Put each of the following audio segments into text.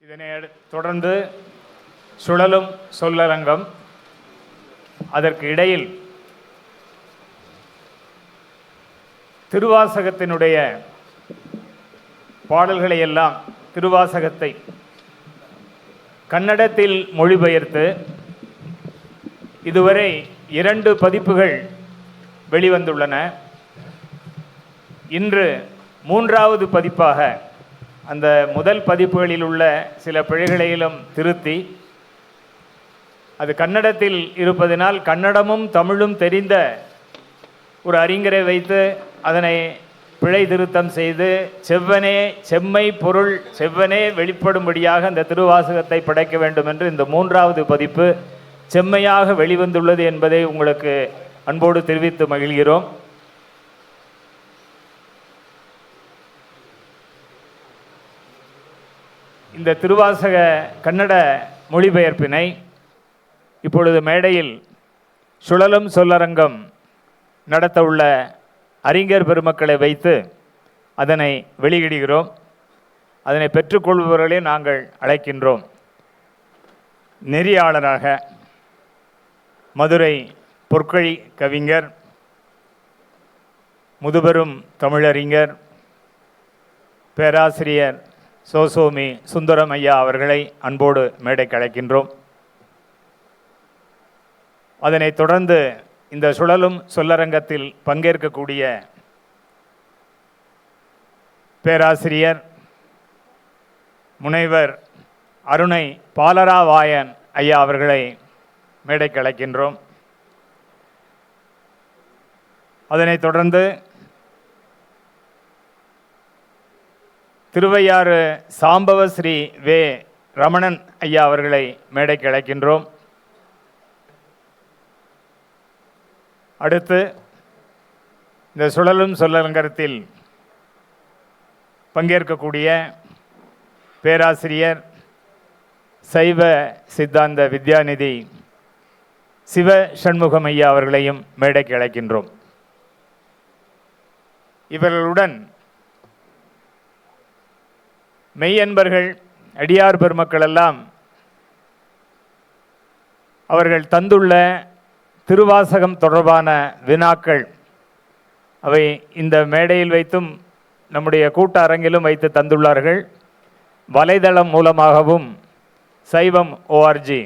இதனை தொடர்ந்து சுழலும் சொல்லரங்கம், அதற்கு இடையில் திருவாசகத்தினுடைய பாடல்களை எல்லாம் திருவாசகத்தை கன்னடத்தில் மொழிபெயர்த்து இதுவரை 2 பதிப்புகள் வெளிவந்துள்ளன. இன்று 3வது பதிப்பாக அந்த முதல் பதிப்புகளில் உள்ள சில பிழைகளையும் திருத்தி, அது கன்னடத்தில் இருப்பதனால் கன்னடமும் தமிழும் தெரிந்த ஒரு அறிஞரை வைத்து அதனை பிழை திருத்தம் செய்து செம்மை பொருள் செவ்வனே வெளிப்படும்படியாக அந்த திருவாசகத்தை படைக்க வேண்டும் என்று இந்த 3வது பதிப்பு செம்மையாக வெளிவந்துள்ளது என்பதை உங்களுக்கு அன்போடு தெரிவித்து மகிழ்கிறோம். இந்த திருவாசக கன்னட மொழிபெயர்ப்பினை இப்பொழுது மேடையில் சுழலும் சொல்லரங்கம் நடத்த உள்ள அறிஞர் பெருமக்களை வைத்து அதனை வெளியிடுகிறோம். அதனை பெற்றுக்கொள்பவர்களே நாங்கள் அழைக்கின்றோம். நெறியாளராக மதுரை பொற்கழி கவிஞர், முதுபெரும் தமிழறிஞர், பேராசிரியர் சோசோமி சுந்தரம் ஐயா அவர்களை அன்போடு மேடைக்கு அழைக்கின்றோம். அதனைத் தொடர்ந்து இந்த சுழலும் சொல்லரங்கத்தில் பங்கேற்கக்கூடிய பேராசிரியர் முனைவர் அருணை பாலராவாயன் ஐயா அவர்களை மேடைக்கு அழைக்கின்றோம். அதனைத் தொடர்ந்து திருவையாறு சாம்பவ ஸ்ரீ வே ரமணன் ஐயா அவர்களை மேடைக்கு அழைக்கின்றோம். அடுத்து இந்த சுழலும் சொல்லரங்கத்தில் பங்கேற்கக்கூடிய பேராசிரியர் சைவ சித்தாந்த வித்யாநிதி சிவ சண்முகம் ஐயா அவர்களையும் மேடைக்கு அழைக்கின்றோம். இவர்களுடன் மெய்யன்பர்கள் அடியார் பெருமக்கள் எல்லாம் அவர்கள் தந்துள்ள திருவாசகம் தொடர்பான வினாக்கள் அவை இந்த மேடையில் வைத்தும் நம்முடைய கூட்ட அரங்கிலும் வைத்து தந்துள்ளார்கள். வலைதளம் மூலமாகவும் சைவம் ORG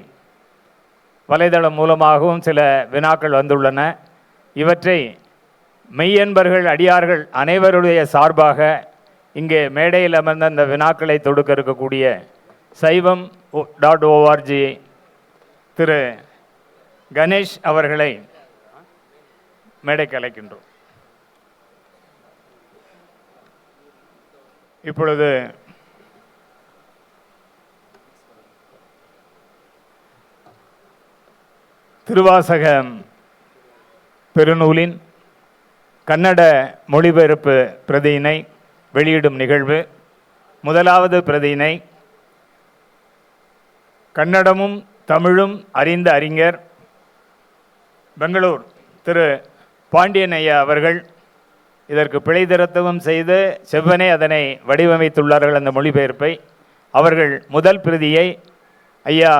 வலைதளம் மூலமாகவும் சில வினாக்கள் வந்துள்ளன. இவற்றை மெய்யன்பர்கள் அடியார்கள் அனைவருடைய சார்பாக இங்கே மேடையில் அமர்ந்த அந்த வினாக்களை தொடுக்க இருக்கக்கூடிய சைவம்.org திரு கணேஷ் அவர்களை மேடைக்கு அழைக்கின்றோம். இப்பொழுது திருவாசகம் பெருநூலின் கன்னட மொழிபெயர்ப்பு பிரதியினை வெளியிடும் நிகழ்வு. முதலாவது பிரதியினை கன்னடமும் தமிழும் அறிந்த அறிஞர் பெங்களூர் திரு பாண்டியன் ஐயா அவர்கள் இதற்கு பிழை திருத்தமும் செய்து செவ்வனே அதனை வடிவமைத்துள்ளார்கள். அந்த மொழிபெயர்ப்பை அவர்கள் முதல் பிரதியை ஐயா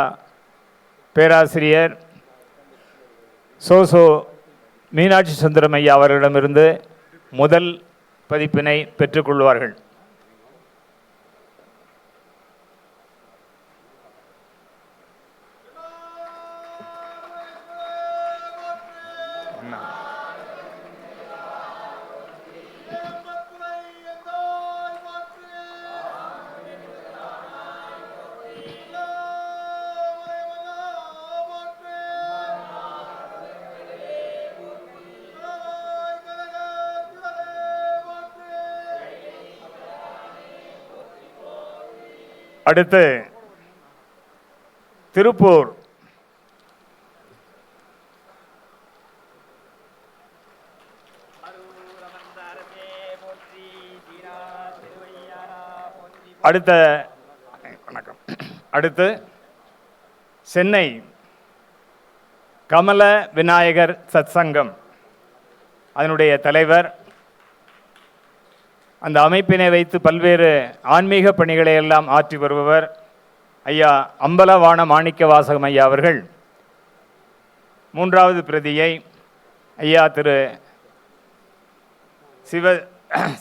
பேராசிரியர் சோசோ மீனாட்சி சுந்தரம் ஐயா அவர்களிடமிருந்து முதல் பதிப்பினை பெற்றுக்கொள்வார்கள். அடுத்து திருப்பூர் அடுத்து சென்னை கமல விநாயகர் சத்சங்கம் அதனுடைய தலைவர், அந்த அமைப்பினை வைத்து பல்வேறு ஆன்மீக பணிகளை எல்லாம் ஆற்றி வருபவர் ஐயா அம்பலவாண மாணிக்க வாசகம் ஐயா அவர்கள் 3வது பிரதியை ஐயா திரு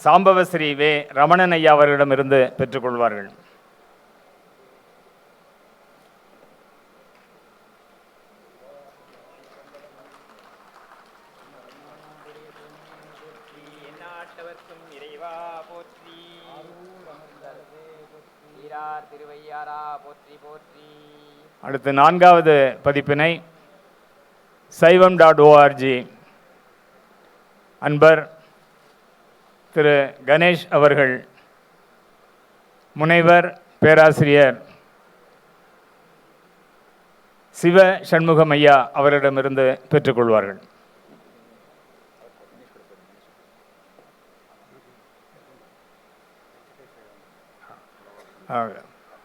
சாம்பவஸ்ரீ வே ரமணன் ஐயா அவர்களிடமிருந்து பெற்றுக்கொள்வார்கள். அடுத்து 4வது பதிப்பினை saivam.org அன்பர் திரு கணேஷ் அவர்கள் முனைவர் பேராசிரியர் சிவ சண்முகம் ஐயா அவரிடமிருந்து பெற்றுக்கொள்வார்கள்.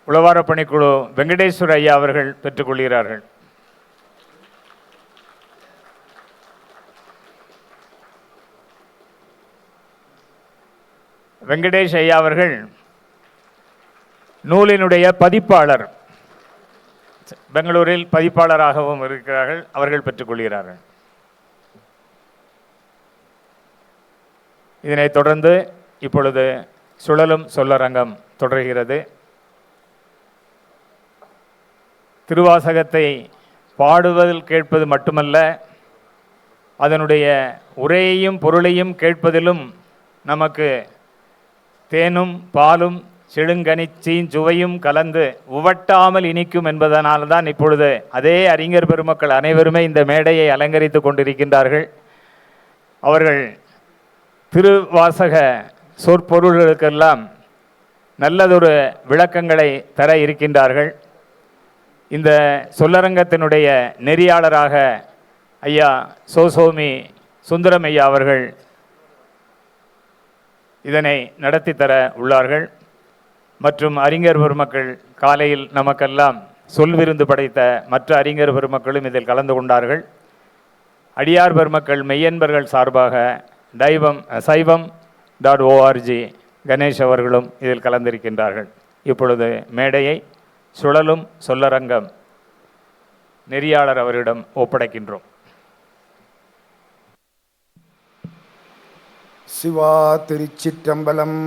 உளவார பணிக்குழு வெங்கடேஸ்வர ஐயா அவர்கள் பெற்றுக்கொள்கிறார்கள். வெங்கடேஷ் ஐயா அவர்கள் நூலினுடைய பதிப்பாளர், பெங்களூரில் பதிப்பாளராகவும் இருக்கிறார்கள், அவர்கள் பெற்றுக்கொள்கிறார்கள். இதனைத் தொடர்ந்து இப்பொழுது சுழலும் சொல்லரங்கம் தொடர்கிறது. திருவாசகத்தை பாடுவதில் கேட்பது மட்டுமல்ல, அதனுடைய உரையையும் பொருளையும் கேட்பதிலும் நமக்கு தேனும் பாலும் செழுங்கனிச்சீஞ்சுவையும் கலந்து உவட்டாமல் இனிக்கும் என்பதனால்தான் இப்பொழுது அதே அறிஞர் பெருமக்கள் அனைவருமே இந்த மேடையை அலங்கரித்து கொண்டிருக்கின்றார்கள். அவர்கள் திருவாசக சொற்பொருள்களுக்கெல்லாம் நல்லதொரு விளக்கங்களை தர இருக்கின்றார்கள். இந்த சொல்லரங்கத்தினுடைய நெறியாளராக ஐயா சோசோமி சுந்தரம் ஐயா அவர்கள் இதனை நடத்தி தர உள்ளார்கள். மற்றும் அறிஞர் பெருமக்கள் காலையில் நமக்கெல்லாம் சொல்விருந்து படைத்த மற்ற அறிஞர் பெருமக்களும் இதில் கலந்து கொண்டார்கள். அடியார் பெருமக்கள் மெய்யன்பர்கள் சார்பாக saivam.org கணேஷ் அவர்களும் இதில் கலந்திருக்கின்றார்கள். இப்பொழுது மேடையை சுழலும் சொல்லரங்கம் நெறியாளர் அவரிடம் ஒப்படைக்கின்றோம். சிவா திருச்சிற்றம்பலம்.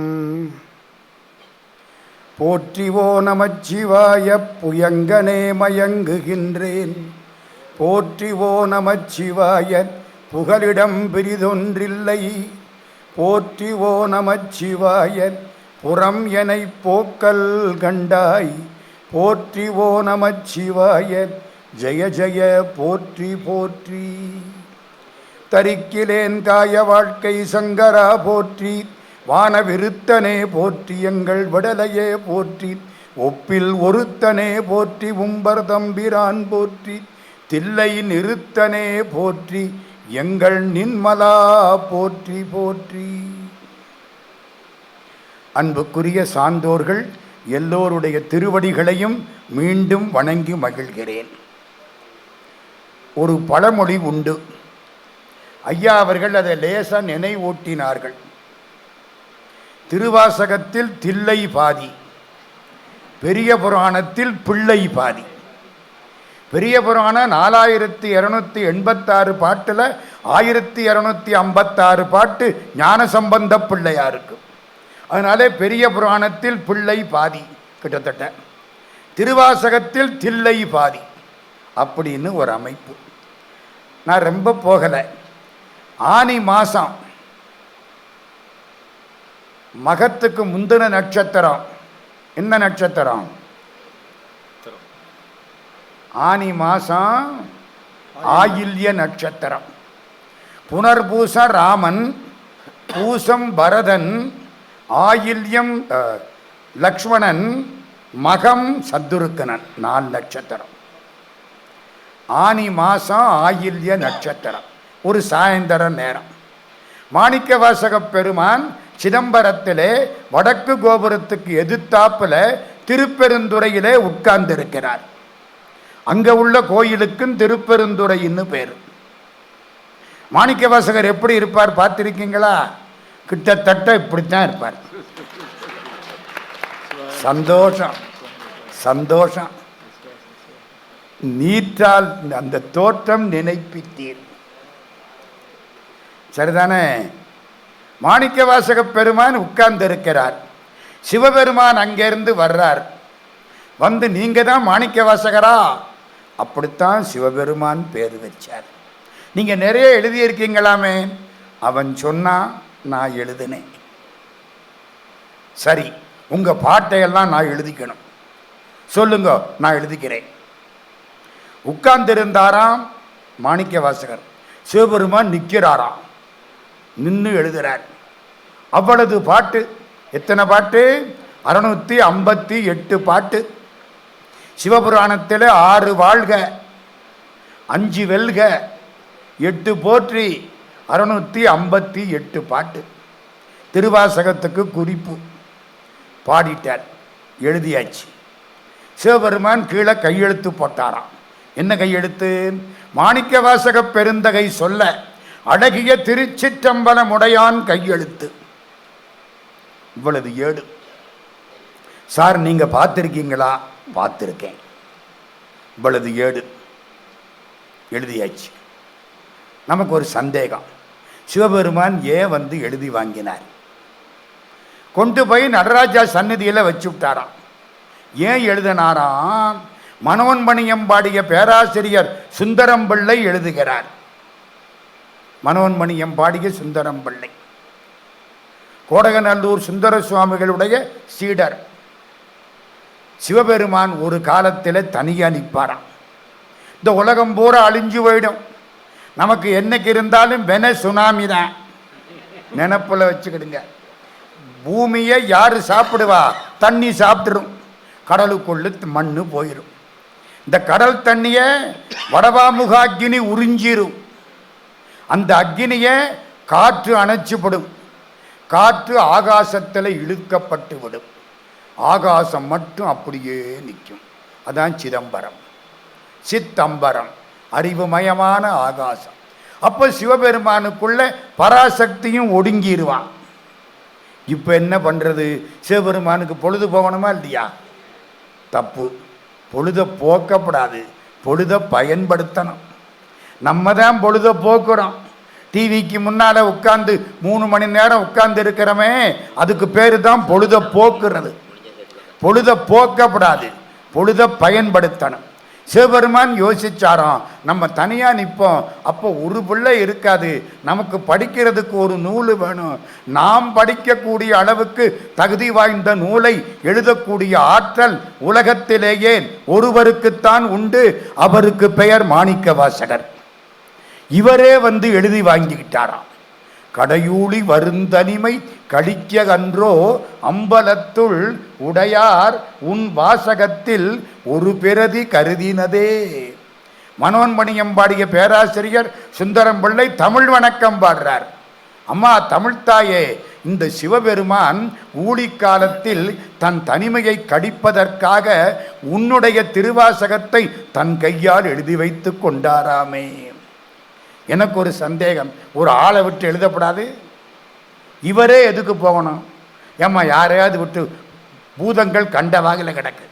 போற்றிவோ நமச்சிவாய புயங்கனே மயங்குகின்றேன். போற்றிவோ நமச்சிவாய புகலிடம் பிரிதொன்றில்லை. போற்றிவோ நமச்சிவாய புறம் எனை போக்கல் கண்டாய். போற்றிவோ நமச்சிவாய ஜெய ஜெய போற்றி போற்றி. தரிக்கிலேன் காய வாழ்க்கை சங்கரா போற்றி. வானவிருத்தனே போற்றி. எங்கள் விடலையே போற்றி. ஒப்பில் ஒருத்தனே போற்றி. உம்பர் தம்பிரான் போற்றி. தில்லை நிறுத்தனே போற்றி. எங்கள் நின்மலா போற்றி போற்றி. அன்புக்குரிய சான்றோர்கள் எல்லோருடைய திருவடிகளையும் மீண்டும் வணங்கி மகிழ்கிறேன். ஒரு பழமொழி உண்டு. ஐயா அவர்கள் அதை லேசா நினைவூட்டினார்கள். திருவாசகத்தில் தில்லை பாதி, பெரிய புராணத்தில் பிள்ளை பாதி. பெரிய புராணம் 4286 பாட்டில் 1256 பாட்டு ஞானசம்பந்த பிள்ளையாருக்கு. அதனாலே பெரிய புராணத்தில் பிள்ளை பாதி கிட்டத்தட்ட, திருவாசகத்தில் தில்லை பாதி அப்படின்னு ஒரு அமைப்பு. நான் ரொம்ப போகலை. ஆனி மாதம் மகத்துக்கு முந்தின நட்சத்திரம் என்ன நட்சத்திரம்? ஆனி மாதம் ஆயில்ய நட்சத்திரம். புனர்பூச ராமன், பூசம் பரதன், ஆயில்யம் லக்ஷ்மணன், மகம் சத்துருக்கனன். 4 நட்சத்திரம். ஆனி மாதம் ஆயில்ய நட்சத்திரம். ஒரு சாயந்தர நேரம் மாணிக்க வாசக பெருமான் சிதம்பரத்திலே வடக்கு கோபுரத்துக்கு எதிர்த்தாப்புல திருப்பெருந்துறையிலே உட்கார்ந்திருக்கிறார். அங்கே உள்ள கோயிலுக்கும் திருப்பெருந்துறைன்னு பேர். மாணிக்க வாசகர் எப்படி இருப்பார் பார்த்திருக்கீங்களா? கிட்டத்தட்ட இப்படித்தான் இருப்பார். சந்தோஷம், சந்தோஷம். நீற்றால் அந்த தோற்றம் நினைப்பித்தீர். சரிதானே? மாணிக்க வாசக பெருமான் உட்கார்ந்து இருக்கிறார். சிவபெருமான் அங்கிருந்து வர்றார். வந்து நீங்க தான் மாணிக்க வாசகரா? அப்படித்தான் சிவபெருமான் பேர் வச்சார். நீங்க நிறைய எழுதியிருக்கீங்களாமே. அவன் சொன்னா நான் எழுதினேன். சரி, உங்க பாட்டையெல்லாம் நான் எழுதிக்கணும், சொல்லுங்க, நான் எழுதிக்கிறேன். உட்கார்ந்திருந்தாராம் மாணிக்க வாசகர். சிவபெருமான் நிற்கிறாராம், நின்று எழுதுறார். அவ்வளவு பாட்டு. எத்தனை பாட்டு? 658 பாட்டு. சிவபுராணத்தில் 6 வாழ்க, 5 வெல்க, 8 போற்றி, 658 பாட்டு. திருவாசகத்துக்கு குறிப்பு பாடிட்டார், எழுதியாச்சு. சிவபெருமான் கீழே கையெழுத்து போட்டாராம். என்ன கையெழுத்து? மாணிக்க வாசக பெருந்தகை சொல்ல அழகிய திருச்சிற்றம்பலம் உடையான் கையெழுத்து. இவ்வளவு ஏடு. சார் நீங்க பார்த்துருக்கீங்களா? பார்த்துருக்கேன். இவ்வளவு ஏடு எழுதியாச்சு. நமக்கு ஒரு சந்தேகம், சிவபெருமான் ஏன் வந்து எழுதி வாங்கினார்? கொண்டு போய் நடராஜா சந்நிதியில் வச்சு விட்டாராம். ஏன் எழுதினாராம்? மனோன்மணியம் பாடிய பேராசிரியர் சுந்தரம் பிள்ளை எழுதுகிறார். மனோன்மணியம் பாடிய சுந்தரம் பிள்ளை கோடகநல்லூர் சுந்தர சுவாமிகளுடைய சீடர். சிவபெருமான் ஒரு காலத்தில் தனியாக நிற்பாராம். இந்த உலகம் பூரா அழிஞ்சு போயிடும், நமக்கு என்னைக்கு இருந்தாலும் வென சுனாமி தான், நினப்பில் வச்சுக்கிடுங்க. பூமியை யார் சாப்பிடுவா? தண்ணி சாப்பிட்டுரும். கடலுக்குள்ளே மண்ணு போயிடும். இந்த கடல் தண்ணியை வடவாமுக அக்னி உறிஞ்சிரும். அந்த அக்னியை காற்று அணைச்சுப்படும். காற்று ஆகாசத்தில் இழுக்கப்பட்டு விடும். ஆகாசம் மட்டும் அப்படியே நிற்கும். அதான் சிதம்பரம், சித்தம்பரம், அறிவுமயமான ஆகாசம். அப்போ சிவபெருமானுக்குள்ள பராசக்தியும் ஒடுங்கிடுவான். இப்போ என்ன பண்ணுறது? சிவபெருமானுக்கு பொழுது போகணுமா இல்லையா? தப்பு. பொழுதை போக்கப்படாது, பொழுதை பயன்படுத்தணும். நம்ம தான் பொழுதை போக்குறோம். டிவிக்கு முன்னால் உட்கார்ந்து 3 மணி நேரம் உட்கார்ந்து இருக்கிறோமே, அதுக்கு பேர் தான் பொழுதை போக்குறது. பொழுதை போக்கப்படாது, பொழுதை பயன்படுத்தணும். சிவபெருமான் யோசிச்சாராம், நம்ம தனியாக நிற்போம், அப்போ ஒரு பிள்ளை இருக்காது, நமக்கு படிக்கிறதுக்கு ஒரு நூல் வேணும். நாம் படிக்கக்கூடிய அளவுக்கு தகுதி வாய்ந்த நூலை எழுதக்கூடிய ஆற்றல் உலகத்திலேயே ஒருவருக்குத்தான் உண்டு. அவருக்கு பெயர் மாணிக்க வாசகர். இவரே வந்து எழுதி வாங்கிக்கிட்டாராம். கடையூழி வருந்தனிமை கழிக்க அன்றோ அம்பலத்துள் உடையார் உன் வாசகத்தில் ஒரு பிரதி கருதினதே. மனோன்மணியம் பாடிய பேராசிரியர் சுந்தரம் பிள்ளை தமிழ் வணக்கம் பாடுறார். அம்மா தமிழ்த்தாயே, இந்த சிவபெருமான் ஊழி காலத்தில் தன் தனிமையை கடிப்பதற்காக உன்னுடைய திருவாசகத்தை தன் கையால் எழுதி வைத்து கொண்டாராமே. எனக்கு ஒரு சந்தேகம், ஒரு ஆளை விட்டு எழுதப்படாது? இவரே எதுக்கு போகணும்? ஏம்மா யாரையாவது விட்டு, பூதங்கள் கண்ட வாகில் கிடக்கு,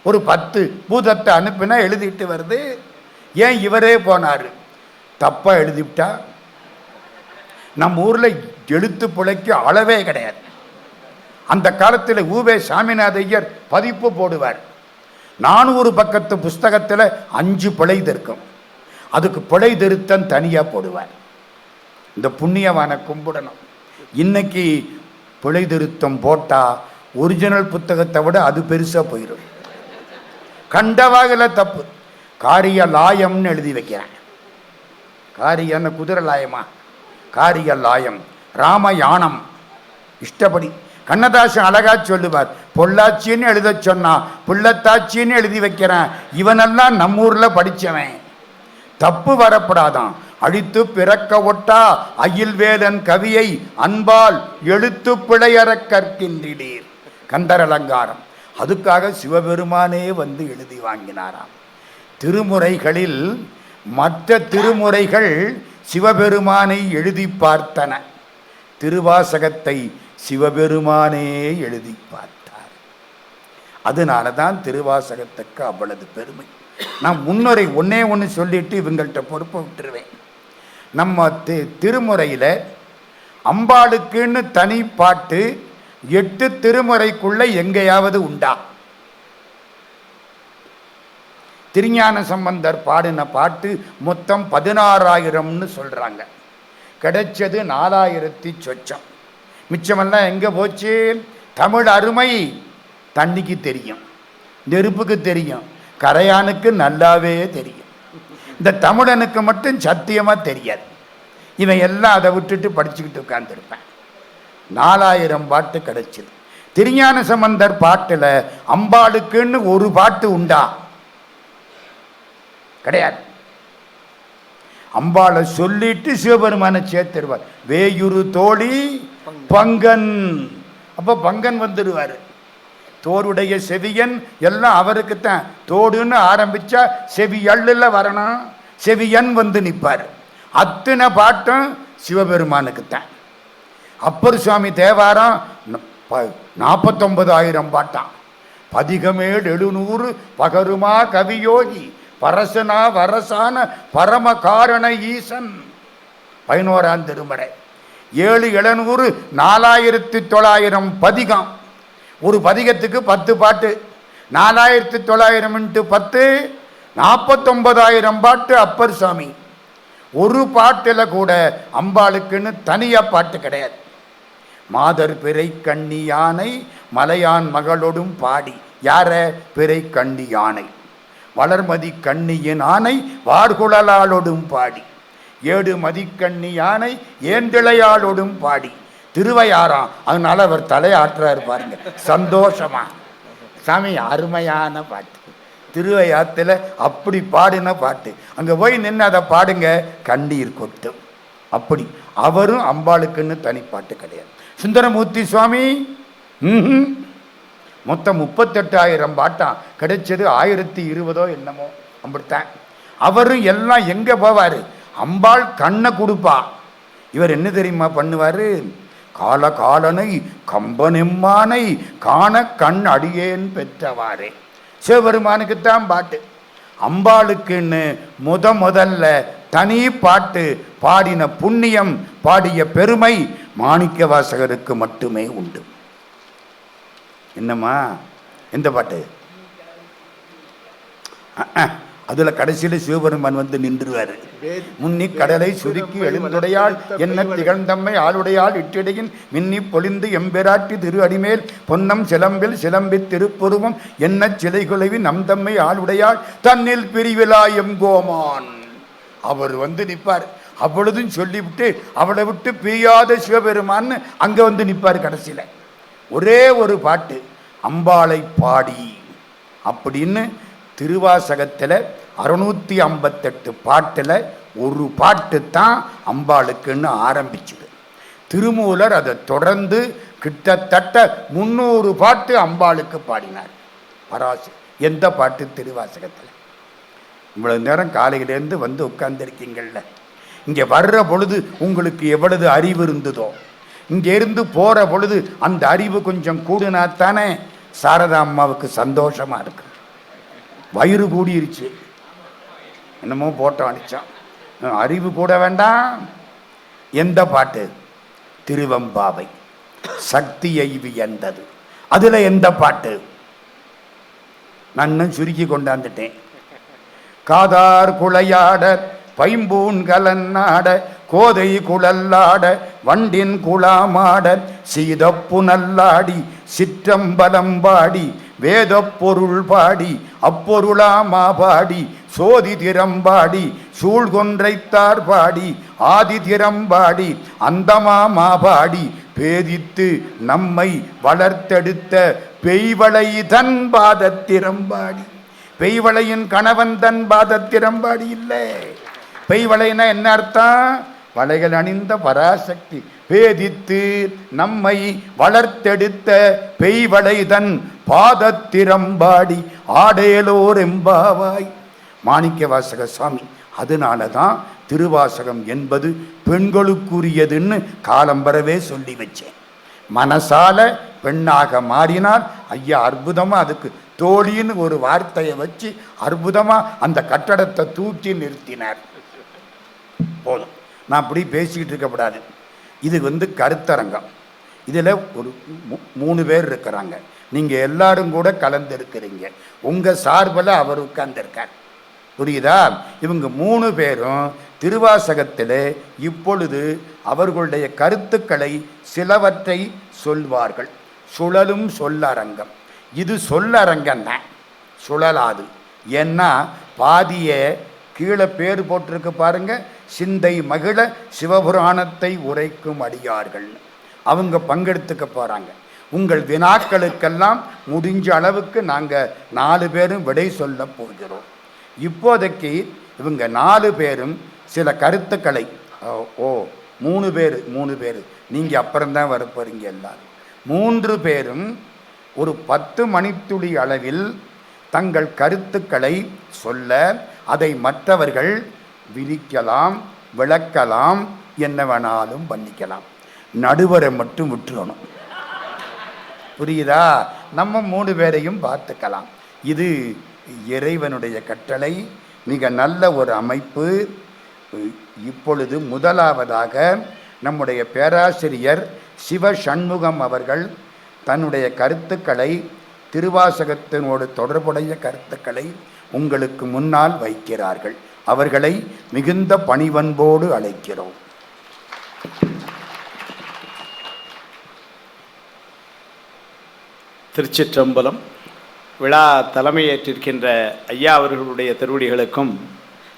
ஒரு 10 பூதத்தை அனுப்பினா எழுதிட்டு வருது. ஏன் இவரே போனார்? தப்பாக எழுதிவிட்டா? நம்ம ஊரில் எழுத்து பிழைக்கு அளவே கிடையாது. அந்த காலத்தில் ஊவே சாமிநாத ஐயர் பதிப்பு போடுவார். 400 பக்கத்து புஸ்தகத்தில் 5 பிழை இருக்கும். அதுக்கு பிழை திருத்தம் தனியாக போடுவார். இந்த புண்ணியவான கும்பிடணும். இன்னைக்கு பிழை திருத்தம் போட்டால் ஒரிஜினல் புத்தகத்தை விட அது பெருசாக போயிடும். கண்டவாகில் தப்பு. காரிய லாயம்னு எழுதி வைக்கிறேன். காரியன்னு குதிரை லாயமா? காரிய லாயம், ராமயானம், இஷ்டப்படி. கண்ணதாசன் அழகா சொல்லுவார், பொள்ளாச்சின்னு எழுத சொன்னா புள்ளத்தாச்சின்னு எழுதி வைக்கிறேன். இவனெல்லாம் நம்ம ஊரில் படித்தவன். தப்பு வரப்படாதான். அழித்து பிறக்க ஒட்டா அயில்வேலன் கவியை அன்பால் எழுத்து பிழையற கற்கின்றீர். கந்தர் அலங்காரம். அதுக்காக சிவபெருமானே வந்து எழுதி வாங்கினாராம். திருமுறைகளில் மற்ற திருமுறைகள் சிவபெருமானை எழுதி பார்த்தன. திருவாசகத்தை சிவபெருமானே எழுதி பார்த்தார். அதனால தான் திருவாசகத்துக்கு அவ்வளவு பெருமை. நான் முன்னுரை ஒன்று சொல்லிட்டு இவங்கள்ட்ட பொறுப்பை விட்டுருவேன். நம்ம திருமுறையில் அம்பாளுக்குன்னு தனி பாட்டு 8 திருமுறைக்குள்ள எங்கேயாவது உண்டா? திருஞான சம்பந்தர் பாடின பாட்டு மொத்தம் 16,000ன்னு சொல்றாங்க. கிடைச்சது 4,000 சொச்சம். மிச்சமெல்லாம் எங்க போச்சு? தமிழ் அருமை தண்ணிக்கு தெரியும், நெருப்புக்கு தெரியும், கரையானுக்கு நல்லாவே தெரியும். இந்த தமிழனுக்கு மட்டும் சத்தியமா தெரியாது. இவன் எல்லாம் அதை விட்டுட்டு படிச்சுக்கிட்டு உட்கார்ந்துருப்பேன். 4,000 பாட்டு கிடைச்சது. திருஞான சம்பந்தர் பாட்டுல அம்பாளுக்குன்னு ஒரு பாட்டு உண்டா? கிடையாது. அம்பாளை சொல்லிட்டு சிவபெருமானை சேர்த்துருவார். வேயுரு தோழி பங்கன். அப்ப பங்கன் வந்துடுவார். தோருடைய செவியன் எல்லாம் அவருக்குத்தான். தோடுன்னு ஆரம்பிச்சா செவியல்ல வரணும், செவியன் வந்து நிற்பார். அத்தனை பாட்டும் சிவபெருமானுக்குத்தான். அப்பர் சுவாமி தேவாரம் 49,000 பாட்டான். பதிகமேல் 700 பகருமா கவியோகி பரசனா வரசான பரம காரண ஈசன் 11ஆம் திருமுறை. 7 700 4,900 பதிகம். ஒரு பதிகத்துக்கு 10 பாட்டு. 4,900 × 10 49,000 பாட்டு அப்பர் சாமி. ஒரு பாட்டில் கூட அம்பாளுக்குன்னு தனியா பாட்டு கிடையாது. மாதர் பிறை கண்ணி யானை மலையான் மகளோடும் பாடி. யார? பிறை கண்ணி யானை. வளர்மதி கண்ணியின் ஆணை வார்குழலாளோடும் பாடி. 7 மதிக்கண்ணி யானை ஏந்திழையாளோடும் பாடி. திருவையாறாம். அதனால அவர் தலையாற்றாரு பாருங்க, சந்தோஷமா. சாமி அருமையான பாட்டு. திருவையாத்துல அப்படி பாடின பாட்டு. அங்க போய் நின்று அதை பாடுங்க, கண்ணீர் கொட்டும். அப்படி அவரும் அம்பாளுக்குன்னு தனிப்பாட்டு கிடையாது. சுந்தரமூர்த்தி சுவாமி மொத்தம் 38,000 பாட்டான். கிடைச்சது 1020 என்னமோ அப்படித்தான். அவரும் எல்லாம் எங்க போவாரு? அம்பாள் கண்ணை கொடுப்பா. இவர் என்ன தெரியுமா பண்ணுவாரு? கால காலனை கம்பனெம்மானை காண கண் அடியேன் பெற்றவாறே. சிவபெருமானுக்குத்தான் பாட்டு. அம்பாளுக்குன்னு முதல்ல தனி பாட்டு பாடின புண்ணியம், பாடிய பெருமை மாணிக்க வாசகருக்கு மட்டுமே உண்டு. என்னம்மா எந்த பாட்டு? அதுல கடைசியில சிவபெருமான் வந்து நின்றுவாரு. முன்னி கடலை சுருக்கி எழுந்துடையாள் என்ன திகழ்ந்தம்மை ஆளுடையாள் இட்டிடையின் மின்னி பொழிந்து எம்பெராட்டி திரு அடிமேல் பொன்னம் சிலம்பில் சிலம்பி திருப்புருவம் என்ன சிலை குலைவி நம் தம்மை ஆளுடையாள் தன்னில் பிரிவிழா எங்கோமான். அவர் வந்து நிற்பார். அவ்வளதும் சொல்லிவிட்டு அவளை விட்டு பிரியாத சிவபெருமான்னு அங்க வந்து நிற்பார். கடைசியில ஒரே ஒரு பாட்டு, அம்பாளை பாடி அப்படின்னு. திருவாசகத்தில் 658 பாட்டில் ஒரு பாட்டு தான் அம்பாளுக்குன்னு ஆரம்பிச்சுது. திருமூலர் அதை தொடர்ந்து கிட்டத்தட்ட 300 பாட்டு அம்பாளுக்கு பாடினார். பராசு எந்த பாட்டு? திருவாசகத்தில். இவ்வளவு நேரம் காலையிலேருந்து வந்து உட்கார்ந்துருக்கீங்கள்ல, இங்கே வர்ற பொழுது உங்களுக்கு எவ்வளவு அறிவு இருந்ததோ, இங்கேருந்து போகிற பொழுது அந்த அறிவு கொஞ்சம் கூடுனாத்தானே சாரதா அம்மாவுக்கு சந்தோஷமா இருக்கு. வயிறு கூடிருச்சு, என்னமோ போட்டோம் அடித்தான். அறிவு கூட வேண்டாம். எந்த பாட்டு? திருவம்பாவை. சக்தியை வியந்தது. அதுல எந்த பாட்டு? நான் சுருக்கி கொண்டாந்துட்டேன். காதார் குளையாட பைம்பூன் கலன்னாட கோதை குழல்லாட வண்டின் குழாமாட சீதப்பு நல்லாடி சிற்றம்பலம்பாடி வேத பொருள் பாடி அப்பொருளாமா பாடி சோதி திறம்பாடி சூழ்கொன்றைத்தார் பாடி ஆதி திறம்பாடி அந்தமாமா பாடி பேதித்து நம்மை வளர்த்தெடுத்த பெய்வளை தன் பாதத்திறம்பாடி. பெய்வளையின் கணவன் தன் பாதத்திறம்பாடி இல்லை. பெய்வளைனா என்ன அர்த்தம்? வளைகள் அணிந்த பராசக்தி. பேதித்து நம்மை வளர்த்தெடுத்த பெய்வளை தன் பாதத்திறம்பாடி ஆடேலோர் எம்பாவாய். மாணிக்க வாசக சுவாமி. அதனால தான் திருவாசகம் என்பது பெண்களுக்குரியதுன்னு காலம்பரவே சொல்லி வச்சேன். மனசால பெண்ணாக மாறினால் ஐயா அற்புதமாக அதுக்கு தோழின்னு ஒரு வார்த்தையை வச்சு அற்புதமாக அந்த கட்டடத்தை தூக்கி நிறுத்தினார். போதும், நான் அப்படி பேசிக்கிட்டு இருக்கக்கூடாது. இது கருத்தரங்கம். இதில் ஒரு 3 பேர் இருக்கிறாங்க. நீங்கள் எல்லாரும் கூட கலந்து இருக்கிறீங்க. உங்கள் சார்பில் அவர் உட்கார்ந்துருக்கார். புரியுதா? இவங்க 3 பேரும் திருவாசகத்தில் இப்பொழுது அவர்களுடைய கருத்துக்களை சிலவற்றை சொல்வார்கள். சுழலும் சொல்லரங்கம். இது சொல்லரங்கம் தான், சுழலாது. ஏன்னா பாதியை கீழே பேர் போட்டிருக்கு பாருங்க, சிந்தை மகிழ சிவபுராணத்தை உரைக்கும் அடியார்கள். அவங்க பங்கெடுத்துக்க போகிறாங்க. உங்கள் வினாக்களுக்கெல்லாம் முடிஞ்ச அளவுக்கு நாங்கள் 4 பேரும் விடை சொல்ல போகிறோம். இப்போதைக்கு இவங்க 4 பேரும் சில கருத்துக்களை 3 பேர் நீங்கள் அப்புறம்தான் வரப்போறீங்க. எல்லாரும் 3 பேரும் ஒரு 10 மணித்துளி அளவில் தங்கள் கருத்துக்களை சொல்ல, அதை மற்றவர்கள் விரிக்கலாம், விளக்கலாம், என்ன வேணாலும் பண்ணிக்கலாம். நடுவரை மட்டும் விட்டுறணும். புரியுதா? நம்ம 3 பேரையும் பார்த்துக்கலாம். இது இறைவனுடைய கட்டளை. மிக நல்ல ஒரு அமைப்பு. இப்பொழுது முதலாவதாக நம்முடைய பேராசிரியர் சிவ சண்முகம் அவர்கள் தன்னுடைய கருத்துக்களை, திருவாசகத்தினோடு தொடர்புடைய கருத்துக்களை உங்களுக்கு முன்னால் வைக்கிறார்கள். அவர்களை மிகுந்த பணிவன்போடு அழைக்கிறோம். திருச்சிற்றம்பலம். விழா தலைமையேற்றிருக்கின்ற ஐயா அவர்களுடைய திருவடிகளுக்கும்,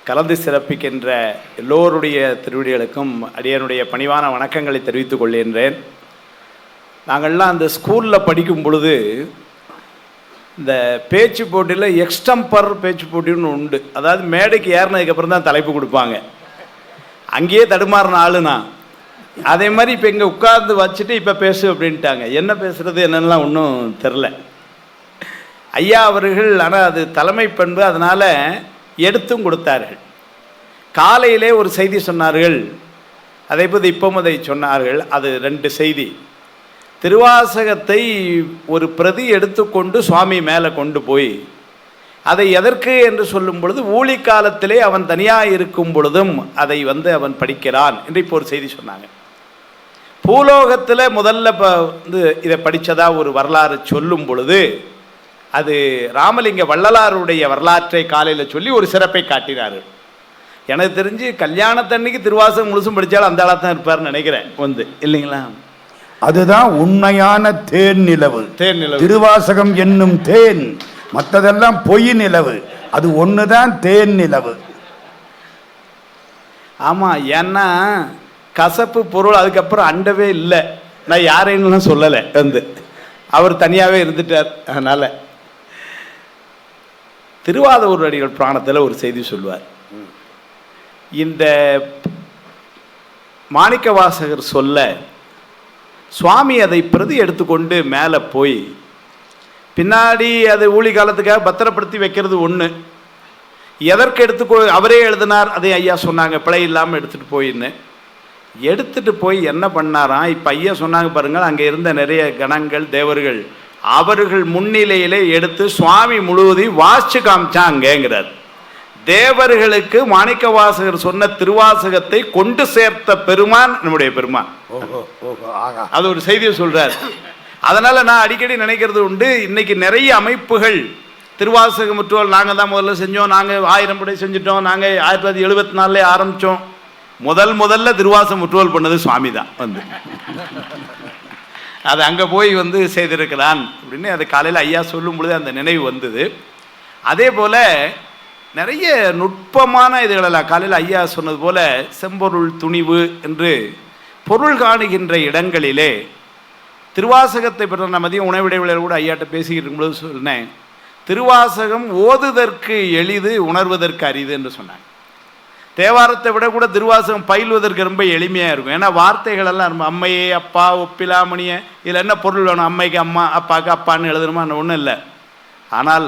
கலந்து சிறப்பிக்கின்ற எல்லோருடைய திருவடிகளுக்கும் அடியனுடைய பணிவான வணக்கங்களை தெரிவித்துக் கொள்கின்றேன். நாங்கள்லாம் அந்த ஸ்கூலில் படிக்கும் பொழுது இந்த பேச்சு போட்டியில் எக்ஸ்டம்பர் பேச்சு போட்டின்னு உண்டு. அதாவது மேடைக்கு ஏறினதுக்கப்புறம் தான் தலைப்பு கொடுப்பாங்க. அங்கேயே தடுமாறின ஆளுனா. அதே மாதிரி இப்போ இங்கே உட்கார்ந்து வச்சுட்டு இப்போ பேசு அப்படின்ட்டாங்க. என்ன பேசுகிறது என்னென்னலாம் ஒன்றும் தெரில. ஐயா அவர்கள் ஆனால் அது தலைமை பண்பு, அதனால் எடுத்தும் கொடுத்தார்கள். காலையிலே ஒரு செய்தி சொன்னார்கள், அதை பற்றி இப்பவும் அதை சொன்னார்கள். அது 2 செய்தி. திருவாசகத்தை ஒரு பிரதி எடுத்துக்கொண்டு சுவாமி மேலே கொண்டு போய் அதை எதற்கு என்று சொல்லும் பொழுது, ஊழி காலத்திலே அவன் தனியாக இருக்கும் பொழுதும் அதை அவன் படிக்கிறான் என்று இப்போ ஒரு செய்தி சொன்னாங்க. பூலோகத்தில் முதல்ல இதை படித்ததா ஒரு வரலாறு சொல்லும் பொழுது, அது ராமலிங்க வள்ளலாருடைய வரலாற்றை காலையில் சொல்லி ஒரு சிறப்பை காட்டினார்கள். எனக்கு தெரிஞ்சு கல்யாணத்தன்னைக்கு திருவாசகம் முழுசும் படித்தாலும் அந்த ஆளாக தான் இருப்பார்னு நினைக்கிறேன். இல்லைங்களா? அதுதான் உண்மையான தேன் நிலவு. திருவாசகம் என்னும் தேன், மற்றதெல்லாம் பொய் நிலவு. அது ஒண்ணுதான் தேன் நிலவு. ஆமா, ஏன்னா கசப்பு பொருள் அதுக்கப்புறம் அண்டவே இல்லை. நான் யாரைன்னு சொல்லலை, அவர் தனியாகவே இருந்துட்டார். அதனால திருவாதூர் அடிகள் புராணத்தில் ஒரு செய்தி சொல்வார். இந்த மாணிக்க வாசகர் சொல்ல சுவாமி அதை பிரதி எடுத்துக்கொண்டு மேலே போய் பின்னாடி அது ஊழி காலத்துக்காக பத்திரப்படுத்தி வைக்கிறது ஒன்று. எதற்கு அவரே எழுதினார், அதை ஐயா சொன்னாங்க, பிழை இல்லாமல் எடுத்துகிட்டு போய் என்ன பண்ணாராம். இப்போ ஐயா சொன்னாங்க பாருங்கள், அங்கே இருந்த நிறைய கணங்கள் தேவர்கள் அவர்கள் முன்னிலையிலே எடுத்து சுவாமி முழுவதையும் வாசிச்சு காமிச்சாங்கிறார். தேவர்களுக்கு மாணிக்க வாசகர் சொன்ன திருவாசகத்தை கொண்டு சேர்த்த பெருமான் நம்முடைய பெருமான். அது ஒரு செய்தியை சொல்றார். அதனால நான் அடிக்கடி நினைக்கிறது உண்டு, இன்னைக்கு நிறைய அமைப்புகள் திருவாசக முற்றுவல் நாங்கள் தான் முதல்ல செஞ்சோம், நாங்கள் 1000 படை செஞ்சிட்டோம், நாங்கள் 1974 ஆரம்பித்தோம். முதல்ல திருவாசக முற்றுவல் பண்ணது சுவாமி தான். அது அங்கே போய் செய்திருக்கிறான் அப்படின்னு அது காலையில் ஐயா சொல்லும் பொழுது அந்த நினைவு வந்தது. அதே போல் நிறைய நுட்பமான இதுகளெல்லாம் காலையில் ஐயா சொன்னது போல செம்பொருள் துணிவு என்று பொருள் காணுகின்ற இடங்களிலே திருவாசகத்தை பற்றி நான் மதியம் உணவிடைவில் கூட ஐயாட்ட பேசிக்கிட்டு இருக்கும்போது சொன்னேன், திருவாசகம் ஓதுதற்கு எளிது, உணர்வதற்கு அரிது என்று சொன்னாங்க. தேவாரத்தை விட கூட திருவாசகம் பயில்வதற்கு ரொம்ப எளிமையாக இருக்கும். ஏன்னா வார்த்தைகள் எல்லாம் ரொம்ப அம்மையே அப்பா ஒப்பிலாமணிய, இதில் என்ன பொருள் வேணும், அம்மைக்கு அம்மா அப்பாவுக்கு அப்பான்னு எழுதணுமா, ஒன்றும் இல்லை. ஆனால்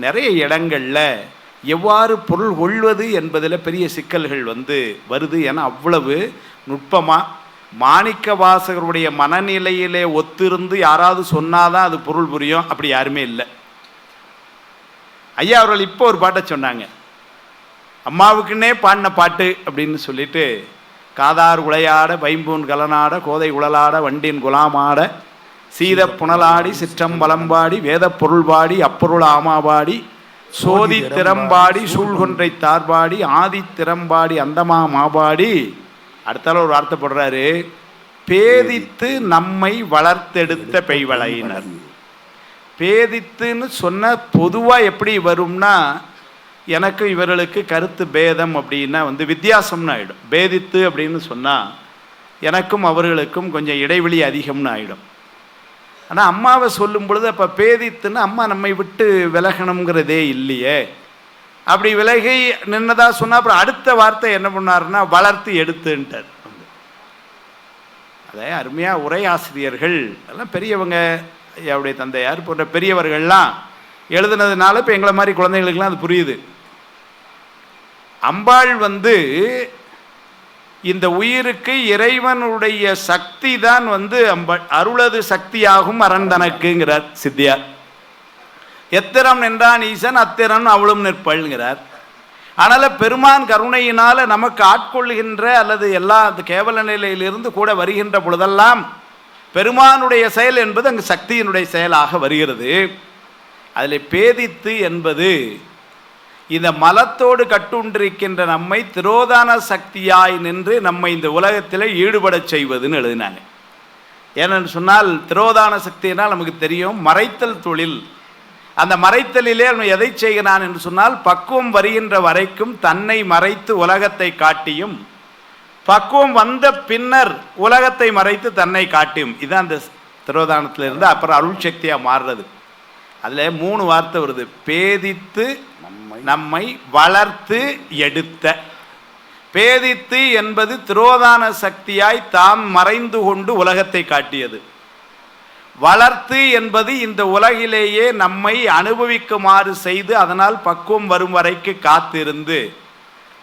நிறைய இடங்களில் எவ்வாறு பொருள் கொள்வது என்பதில் பெரிய சிக்கல்கள் வருது. ஏன்னா அவ்வளவு நுட்பமாக மாணிக்க வாசகருடைய மனநிலையிலே ஒத்திருந்து யாராவது சொன்னாதான் அது பொருள் புரியும். அப்படி யாருமே இல்லை. ஐயா அவர்கள் இப்போ ஒரு பாட்டை சொன்னாங்க, அம்மாவுக்குன்னே பாடின பாட்டு அப்படின்னு சொல்லிட்டு, காதார் உளையாட வைம்பூன் கலனாட கோதை உளலாட வண்டின் குலாமாட சீத புனலாடி சிற்றம்பலம்பாடி வேத பொருள்பாடி அப்பொருள் ஆமாபாடி சோதி திறம்பாடி சூழ்கொன்றை தார்பாடி ஆதி திறம்பாடி அந்தமா மாபாடி. அடுத்தால ஒரு வார்த்தை போடுறாரு, பேதித்து நம்மை வளர்த்தெடுத்த பெய்வளையினர். பேதித்துன்னு சொன்ன பொதுவாக எப்படி வரும்னா, எனக்கு இவர்களுக்கு கருத்து பேதம் அப்படின்னா வித்தியாசம்னு ஆகிடும். பேதித்து அப்படின்னு சொன்னால் எனக்கும் அவர்களுக்கும் கொஞ்சம் இடைவெளி அதிகம்னு ஆகிடும். ஆனால் அம்மாவை சொல்லும் பொழுது அப்போ பேதித்துன்னு அம்மா நம்மை விட்டு விலகணுங்கிறதே இல்லையே. அப்படி விலகி நின்னதா சொன்னால் அப்புறம் அடுத்த வார்த்தை என்ன பண்ணாருன்னா வளர்த்து எடுத்துன்ட்டார். அதே அருமையாக உரையாசிரியர்கள் எல்லாம் பெரியவங்க, அவருடைய தந்தையார் போன்ற பெரியவர்கள்லாம் எழுதுனதுனால இப்போ எங்களை மாதிரி குழந்தைகளுக்கெல்லாம் அது புரியுது. அம்பாள் இந்த உயிருக்கு இறைவனுடைய சக்தி தான் அம்பாள். அருளது சக்தியாகும் அரண் தனக்குங்கிறார் சித்தியார். எத்திரம் நின்றான் ஈசன் அத்திரம் அவளும் நிற்பள்ங்கிறார். அதனால பெருமான் கருணையினால நமக்கு ஆட்கொள்கின்ற அல்லது எல்லா கேவல நிலையிலிருந்து கூட வருகின்ற பொழுதெல்லாம் பெருமானுடைய செயல் என்பது அங்கு சக்தியினுடைய செயலாக வருகிறது. அதில் பேதித்து என்பது இந்த மலத்தோடு கட்டுண்டிருக்கின்ற நம்மை திரோதான சக்தியாய் நின்று நம்மை இந்த உலகத்தில் ஈடுபட செய்வதுன்னு எழுதினாங்க. ஏனென்று சொன்னால் திரோதான சக்தியினால் நமக்கு தெரியும் மறைத்தல் தொழில். அந்த மறைத்தலிலே அவன் எதை செய்கிறான் என்று சொன்னால், பக்குவம் வருகின்ற வரைக்கும் தன்னை மறைத்து உலகத்தை காட்டியும், பக்குவம் வந்த பின்னர் உலகத்தை மறைத்து தன்னை காட்டியும். இதுதான் அந்த திரோதானத்திலிருந்து அப்புறம் அருள் சக்தியாக மாறுறது. அதில் 3 வார்த்தை வருது. பேதித்து நம்மை வளர்த்து எடுத்த. பேதித்து என்பது திரோதான சக்தியாய் தாம் மறைந்து கொண்டு உலகத்தை காட்டியது. வளர்த்து என்பது இந்த உலகிலேயே நம்மை அனுபவிக்குமாறு செய்து அதனால் பக்குவம் வரும் வரைக்கு காத்திருந்து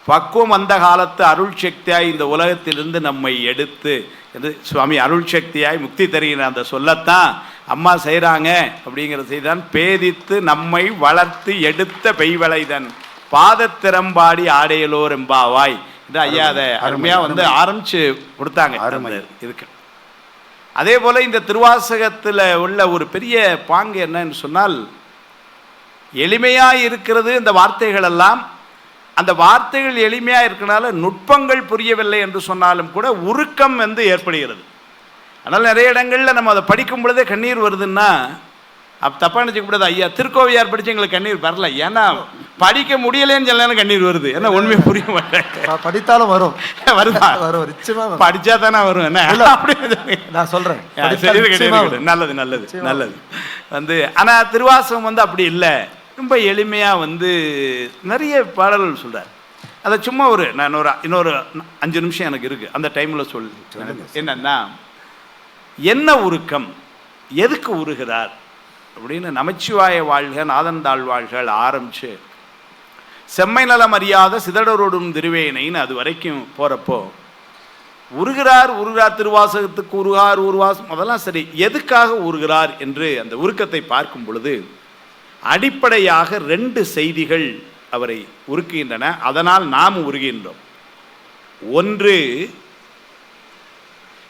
பக்குவம் அந்த காலத்து அருள் சக்தியாய் இந்த உலகத்திலிருந்து நம்மை எடுத்து என்று சுவாமி அருள் சக்தியாய் முக்தி தருகிற அந்த சொல்லத்தான் அம்மா செய்கிறாங்க. அப்படிங்கிற செய்தான் பேதித்து நம்மை வளர்த்து எடுத்த பெய்வளைதன் பாதத்திறம்பாடி ஆடையலோர் எம்பாவாய் என்று ஐயா அதை அருமையாக ஆரம்பிச்சு கொடுத்தாங்க இதுக்கு. அதே போல் இந்த திருவாசகத்தில் உள்ள ஒரு பெரிய பாங்கு என்னன்னு சொன்னால், எளிமையாக இருக்கிறது இந்த வார்த்தைகள் எல்லாம். அந்த வார்த்தைகள் எளிமையாக இருக்கிறனால நுட்பங்கள் புரியவில்லை என்று சொன்னாலும் கூட உருக்கம் ஏற்படுகிறது. அதனால் நிறைய இடங்களில் நம்ம அதை படிக்கும் பொழுதே கண்ணீர் வருதுன்னா தப்பாக நினச்சிக்கூடாது. ஐயா திருக்கோவையார் படித்து எங்களுக்கு கண்ணீர் வரல, ஏன்னா படிக்க முடியலேன்னு சொல்லலாம் கண்ணீர் வருது. ஏன்னா உண்மையை புரிய மாட்டேன். படித்தாலும் வரும், வருதா? வரும், படித்தா தானே வரும். என்ன அப்படி நான் சொல்கிறேன். நல்லது நல்லது நல்லது. ஆனால் திருவாசகம் அப்படி இல்லை. ரொம்ப எளிமையாக நிறைய பாடல்கள் சொல்கிறார். அதை சும்மா நான் இன்னொரு 5 நிமிஷம் எனக்கு இருக்குது, அந்த டைமில் என்னன்னா, என்ன உருக்கம், எதுக்கு உருகிறார் அப்படின்னு நமச்சிவாய வாழ்க நாதந்தாள் வாழ்கள் ஆரம்பிச்சு செம்மை நலம் அறியாத சிதடரோடும் திருவேனைன்னு அது வரைக்கும் போகிறப்போ உருகிறார் திருவாசகத்துக்கு உருவாசம் அதெல்லாம் சரி, எதுக்காக உருகிறார் என்று அந்த உருக்கத்தை பார்க்கும் பொழுது அடிப்படையாக 2 செய்திகள் அவரை உருக்குகின்றன. அதனால் நாம் உருகின்றோம். ஒன்று,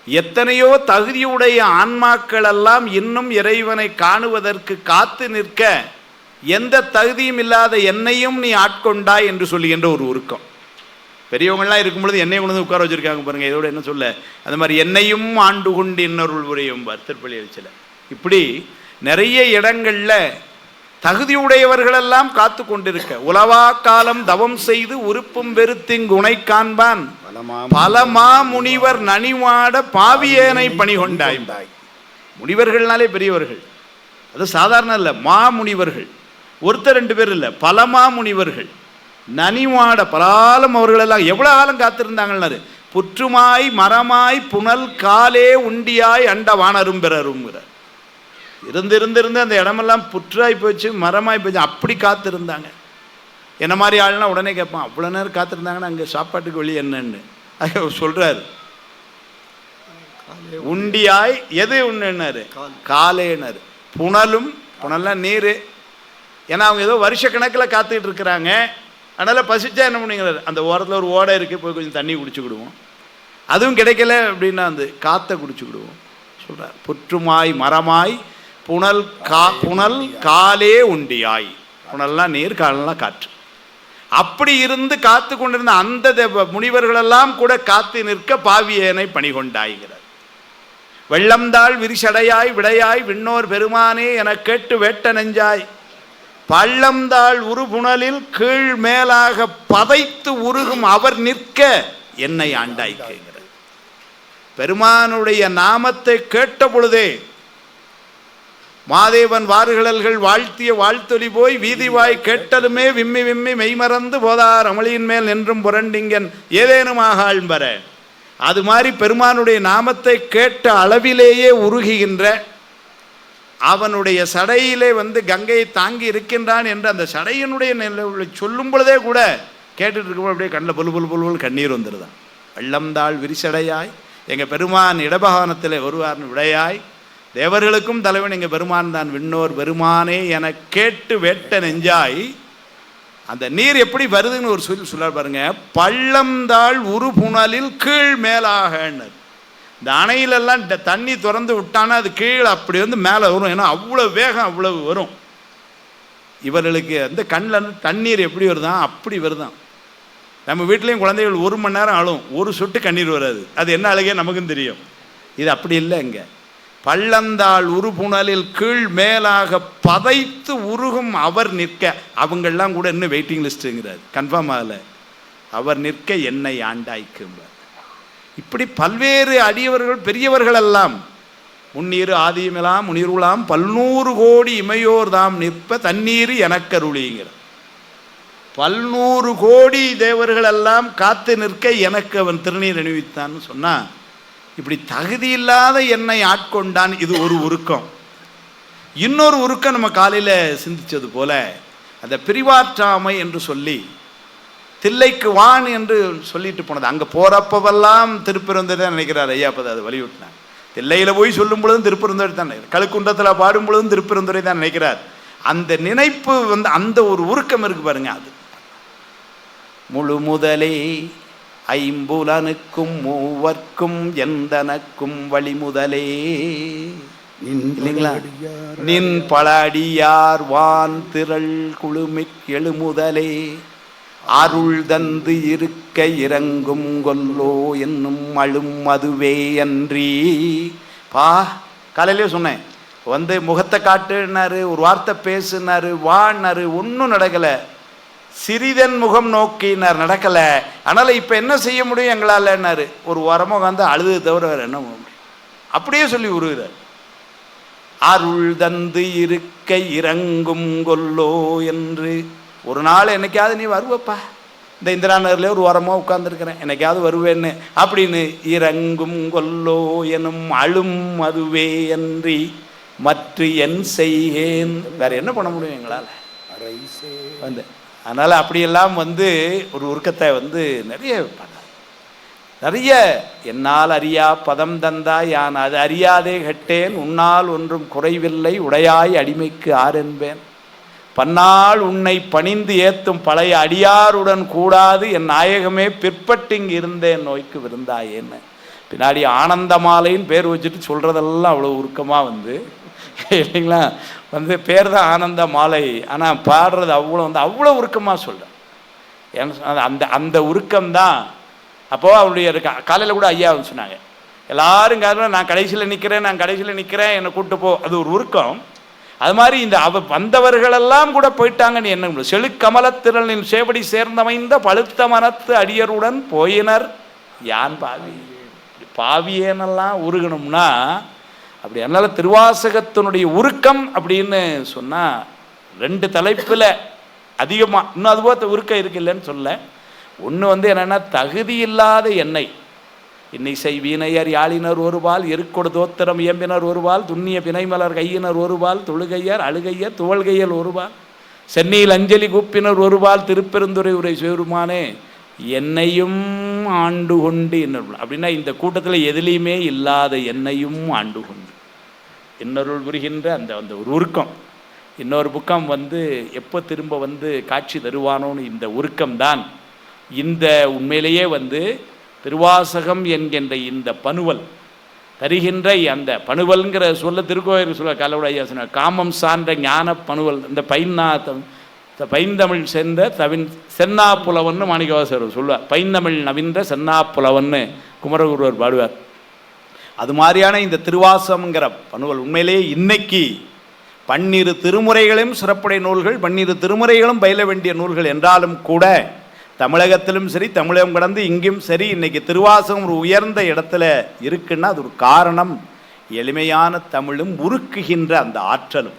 எத்தனையோ தகுதியுடைய ஆன்மாக்கள் எல்லாம் இன்னும் இறைவனை காணுவதற்கு காத்து நிற்க எந்த தகுதியும் இல்லாத என்னையும் நீ ஆட்கொண்டாய் என்று சொல்லுகின்ற ஒரு உருக்கம். பெரியவங்கள்லாம் இருக்கும் பொழுது என்னை கொண்டு உட்கார வச்சிருக்காங்க பாருங்க. இதோட என்ன சொல்ல, அந்த மாதிரி என்னையும் ஆண்டு கொண்டு இன்னொருள் உரையும் திருப்பள்ளி எழுச்சில. இப்படி நிறைய இடங்கள்ல தகுதியுடையவர்களெல்லாம் காத்து கொண்டிருக்க உலவா காலம் தவம் செய்து உறுப்பும் வெறுத்திங்கு உனை காண்பான் பலமா முனிவர் நனிவாட பாவியேனை பணி கொண்டாய். முனிவர்கள்னாலே பெரியவர்கள், அது சாதாரண இல்லை, மாமுனிவர்கள். ஒருத்தர் 2 பேர் இல்லை, பலமா முனிவர்கள் நனிவாட பலாலம் அவர்களெல்லாம் எவ்வளோ காலம் காத்திருந்தாங்கன்னாரு. புற்றுமாய் மரமாய் புனல் காலே உண்டியாய் அண்ட வானரும் பெறருங்கிறார். இருந்து அந்த இடமெல்லாம் புற்றாய் போச்சு, மரமாய் போச்சு, அப்படி காத்திருந்தாங்க. என்ன மாதிரி ஆள்னா உடனே கேட்பான், அவ்வளோ நேரம் காத்திருந்தாங்கன்னா அங்கே சாப்பாட்டுக்கு வழி என்னன்னு சொல்கிறார். உண்டியாய் எது ஒன்றுன்னாரு காலேனாரு. புனலும் புனல்லாம் நீர். ஏன்னா அவங்க ஏதோ வருஷ கணக்கில் காத்துக்கிட்டு இருக்கிறாங்க. அதனால் பசிச்சா என்ன பண்ணுங்கிறாரு, அந்த ஓரத்தில் ஒரு ஓடை இருக்குது, போய் கொஞ்சம் தண்ணி குடிச்சுக்கிடுவோம். அதுவும் கிடைக்கல அப்படின்னா அந்த காற்றை குடிச்சுக்கிடுவோம் சொல்கிறார். புற்றுமாய் மரமாய் புனல் காலே உண்டியாய். புனல்லாம் நீர், காலெல்லாம் காற்று. அப்படி இருந்து காத்து கொண்டிருந்த அந்த முனிவர்களெல்லாம் கூட காத்து நிற்க பாவியேனை பணிகொண்டாய்கிறார். வெள்ளம்தாள் விரிசடையாய் விடையாய் விண்ணோர் பெருமானே என கேட்டு வேட்ட நெஞ்சாய் பள்ளம்தாள் உருபுணலில் கீழ் மேலாக பதைத்து உருகும் அவர் நிற்க என்னை ஆண்டாய்க்கிறார். பெருமானுடைய நாமத்தை கேட்ட பொழுதே மாதேவன் வாறுகளல்கள் வாழ்த்திய வாழ்த்தொலி போய் வீதிவாய் கேட்டலுமே விம்மி விம்மி மெய்மறந்து போதார் அமளியின் மேல் நின்றும் புரண்டிங்கன் ஏதேனுமாக ஆழ்பர. அது மாதிரி பெருமானுடைய நாமத்தை கேட்ட அளவிலேயே உருகுகின்ற, அவனுடைய சடையிலே கங்கையை தாங்கி இருக்கின்றான் என்று அந்த சடையினுடைய சொல்லும் பொழுதே கூட கேட்டுட்டு இருக்கும் அப்படியே கண்ணில் புல் புல் புல் புல் கண்ணீர் வந்துடுதான். வெள்ளம்தாள் விரிசடையாய் எங்கள் பெருமான் இடபகானத்தில் வருவார்னு விடையாய் தேவர்களுக்கும் தலைவன் எங்கள் பெருமான் தான் விண்ணோர் பெருமானே என கேட்டு வேட்ட நெஞ்சாய். அந்த நீர் எப்படி வருதுன்னு ஒரு சொல்ல பாருங்க. பள்ளம்தாள் உருபுணலில் கீழ் மேலாக. இந்த அணையிலெல்லாம் தண்ணி திறந்து விட்டானா அது கீழே அப்படி மேலே வரும். ஏன்னா அவ்வளோ வேகம் அவ்வளவு வரும். இவர்களுக்கு அந்த கண்ணில் தண்ணீர் எப்படி வருதான் அப்படி வருதான். நம்ம வீட்லேயும் குழந்தைகள் 1 மணி நேரம் ஆளும், ஒரு சொட்டு கண்ணீர் வராது. அது என்ன அழகே நமக்கும் தெரியும். இது அப்படி இல்லை. இங்கே பள்ளந்தாள் உருபுணலில் கீழ் மேலாக பதைத்து உருகும் அவர் நிற்க. அவங்கெல்லாம் கூட இன்னும் வெயிட்டிங் லிஸ்ட்டுங்கிறார், கன்ஃபார்ம் ஆகலை. அவர் நிற்க என்னை ஆண்டாய்க்கும்பார். இப்படி பல்வேறு அடியவர்கள் பெரியவர்கள் எல்லாம் முன்னீர் ஆதியமெல்லாம் முனிருளாம் 100 கோடி இமையோர் தாம் நிற்ப தண்ணீர் எனக்கருளிங்கிறார். 100 கோடி தேவர்கள் எல்லாம் காத்து நிற்க எனக்கு அவன் திருநீர் அணிவித்தான்னு சொன்னான். இப்படி தகுதி இல்லாத என்னை ஆட்கொண்டான். இது ஒரு உருக்கம். இன்னொரு உருக்கம் நம்ம காலையில் சிந்திச்சது போல அந்த பிரிவாற்றாமை என்று சொல்லி தில்லைக்கு வான் என்று சொல்லிட்டு போனது. அங்கே போகிறப்பவெல்லாம் திருப்பெருந்துறை தான் நினைக்கிறார் ஐயா. அப்போ அதை வலியுறுத்தினார். தில்லையில் போய் சொல்லும் பொழுதும் திருப்பெருந்துறை தான் நினைக்கிறார், கழுக்குன்றத்தில் பாடும் பொழுதும் திருப்பெருந்துறை தான் நினைக்கிறார். அந்த நினைப்பு அந்த ஒரு உருக்கம் இருக்கு பாருங்க. அது முழு முதலே ஐம்புலனுக்கும் மூவர்க்கும் எந்தனக்கும் வழிமுதலே இல்லைங்களா? நின் பழடியார் வான் திரள் குழுமிக் எழுமுதலே அருள் தந்து இருக்க இறங்கும் கொல்லோ என்னும் அழும் அதுவே அன்றி. காலையிலே சொன்னேன், முகத்தை காட்டுனாரு, ஒரு வார்த்தை பேசுனாரு, வான்னாரு, ஒன்றும் நடக்கலை. சிறிதன் முகம் நோக்கினார், நடக்கலை. அதனால் இப்போ என்ன செய்ய முடியும் எங்களால்னாரு, ஒரு வாரமாக உட்காந்து அழுது தவிர வேறு என்ன முடியும். அப்படியே சொல்லி உருகிறார். அருள் தந்து இருக்க இறங்கும் கொல்லோ என்று. ஒரு நாள் என்னைக்காவது நீ வருவப்பா, இந்த இந்திரா நகர்லேயே ஒரு வாரமாக உட்காந்துருக்கிறேன், என்னைக்காவது வருவேன்னு அப்படின்னு இறங்கும் கொல்லோ எனும் அழும் அதுவே அன்றி மற்ற என் செய்கேன். வேற என்ன பண்ண முடியும் எங்களால் அதனால் அப்படியெல்லாம் ஒரு உருக்கத்தை நிறைய பண்ணார். நிறைய என்னால் அறியா பதம் தந்தாய் யான் அது அறியாதே கெட்டேன் உன்னால் ஒன்றும் குறைவில்லை உடையாய் அடிமைக்கு ஆரென்பேன் பன்னால் உன்னை பணிந்து ஏத்தும் பழைய அடியாருடன் கூடாது என் நாயகமே பிற்பட்டு இங்கு இருந்தேன் நோய்க்கு விருந்தாயேன்னு. பின்னாடி ஆனந்த மாலைன்னு பேர் வச்சுட்டு சொல்கிறதெல்லாம் அவ்வளோ உருக்கமாக இல்லைங்களா? பேர் தான் ஆனந்த மாலை, ஆனால் பாடுறது அவ்வளோ உருக்கமாக சொல்கிறேன். ஏன்னா அந்த உருக்கம்தான். அப்போது அவருடைய காலையில் கூட ஐயா சொன்னாங்க, எல்லாரும் நான் கடைசியில் நிற்கிறேன் என்னை கூப்பிட்டு போ. அது ஒரு உருக்கம். அது மாதிரி இந்த வந்தவர்களெல்லாம் கூட போயிட்டாங்க. நீ என்ன செழுக்கமலத்திரளின் சேவடி சேர்ந்தமைந்த பழுத்த மனத்து அடியருடன் போயினர் யான் பாவி. பாவியேனெல்லாம் உருகணும்னா அப்படி. அதனால் திருவாசகத்தினுடைய உருக்கம் அப்படின்னு சொன்னால் 2 தலைப்பில் அதிகமாக இன்னும் அதுபோல் உருக்கம் இருக்குல்லன்னு சொல்ல. ஒன்று என்னென்னா தகுதி இல்லாத எண்ணெய் இன்னிசை வீணையர் யாழினர் ஒருபால் எருக்கொடு தோத்திரம் இயம்பினர் ஒருபால் துண்ணிய பிணைமலர் கையினர் ஒருபால் தொழுகையர் அழுகையர் துவள்கையல் ஒருபால் சென்னையில் அஞ்சலி கூப்பினர் ஒருபால் திருப்பெருந்துறை உரை சிவருமானே என்னையும் ஆண்டு கொண்டு இன்னொரு அப்படின்னா இந்த கூட்டத்தில் எதுலேயுமே இல்லாத என்னையும் ஆண்டு கொண்டு இன்னொருள் புரிகின்ற அந்த அந்த ஒரு உருக்கம். இன்னொரு புக்கம் எப்போ திரும்ப காட்சி தருவானோன்னு இந்த உருக்கம்தான் இந்த உண்மையிலேயே திருவாசகம் என்கின்ற இந்த பணுவல் தருகின்ற அந்த பணுவல்ங்கிற சொல்ல திருக்கோயில் சொல்ல கலவுடைய சொன்ன காமம் சார்ந்த ஞான பணுவல் இந்த பைந்தமிழ் சேர்ந்த சென்னா புலவன்னு மாணிக்கவாசகர் சொல்லுவார். பைந்தமிழ் நவின்ற சென்னா புலவன்னு குமரகுருவர் பாடுவார். அது மாதிரியான இந்த திருவாசகம்ங்கிற பணுவல் உண்மையிலேயே இன்னைக்கு 12 திருமுறைகளும் சிறப்புடைய நூல்கள், 12 திருமுறைகளும் பயில வேண்டிய நூல்கள் என்றாலும் கூட தமிழகத்திலும் சரி, தமிழகம் கடந்து இங்கும் சரி, இன்னைக்கு திருவாசகம் ஒரு உயர்ந்த இடத்துல இருக்குன்னா அது ஒரு காரணம். எளிமையான தமிழும் உருக்குகின்ற அந்த ஆற்றலும்,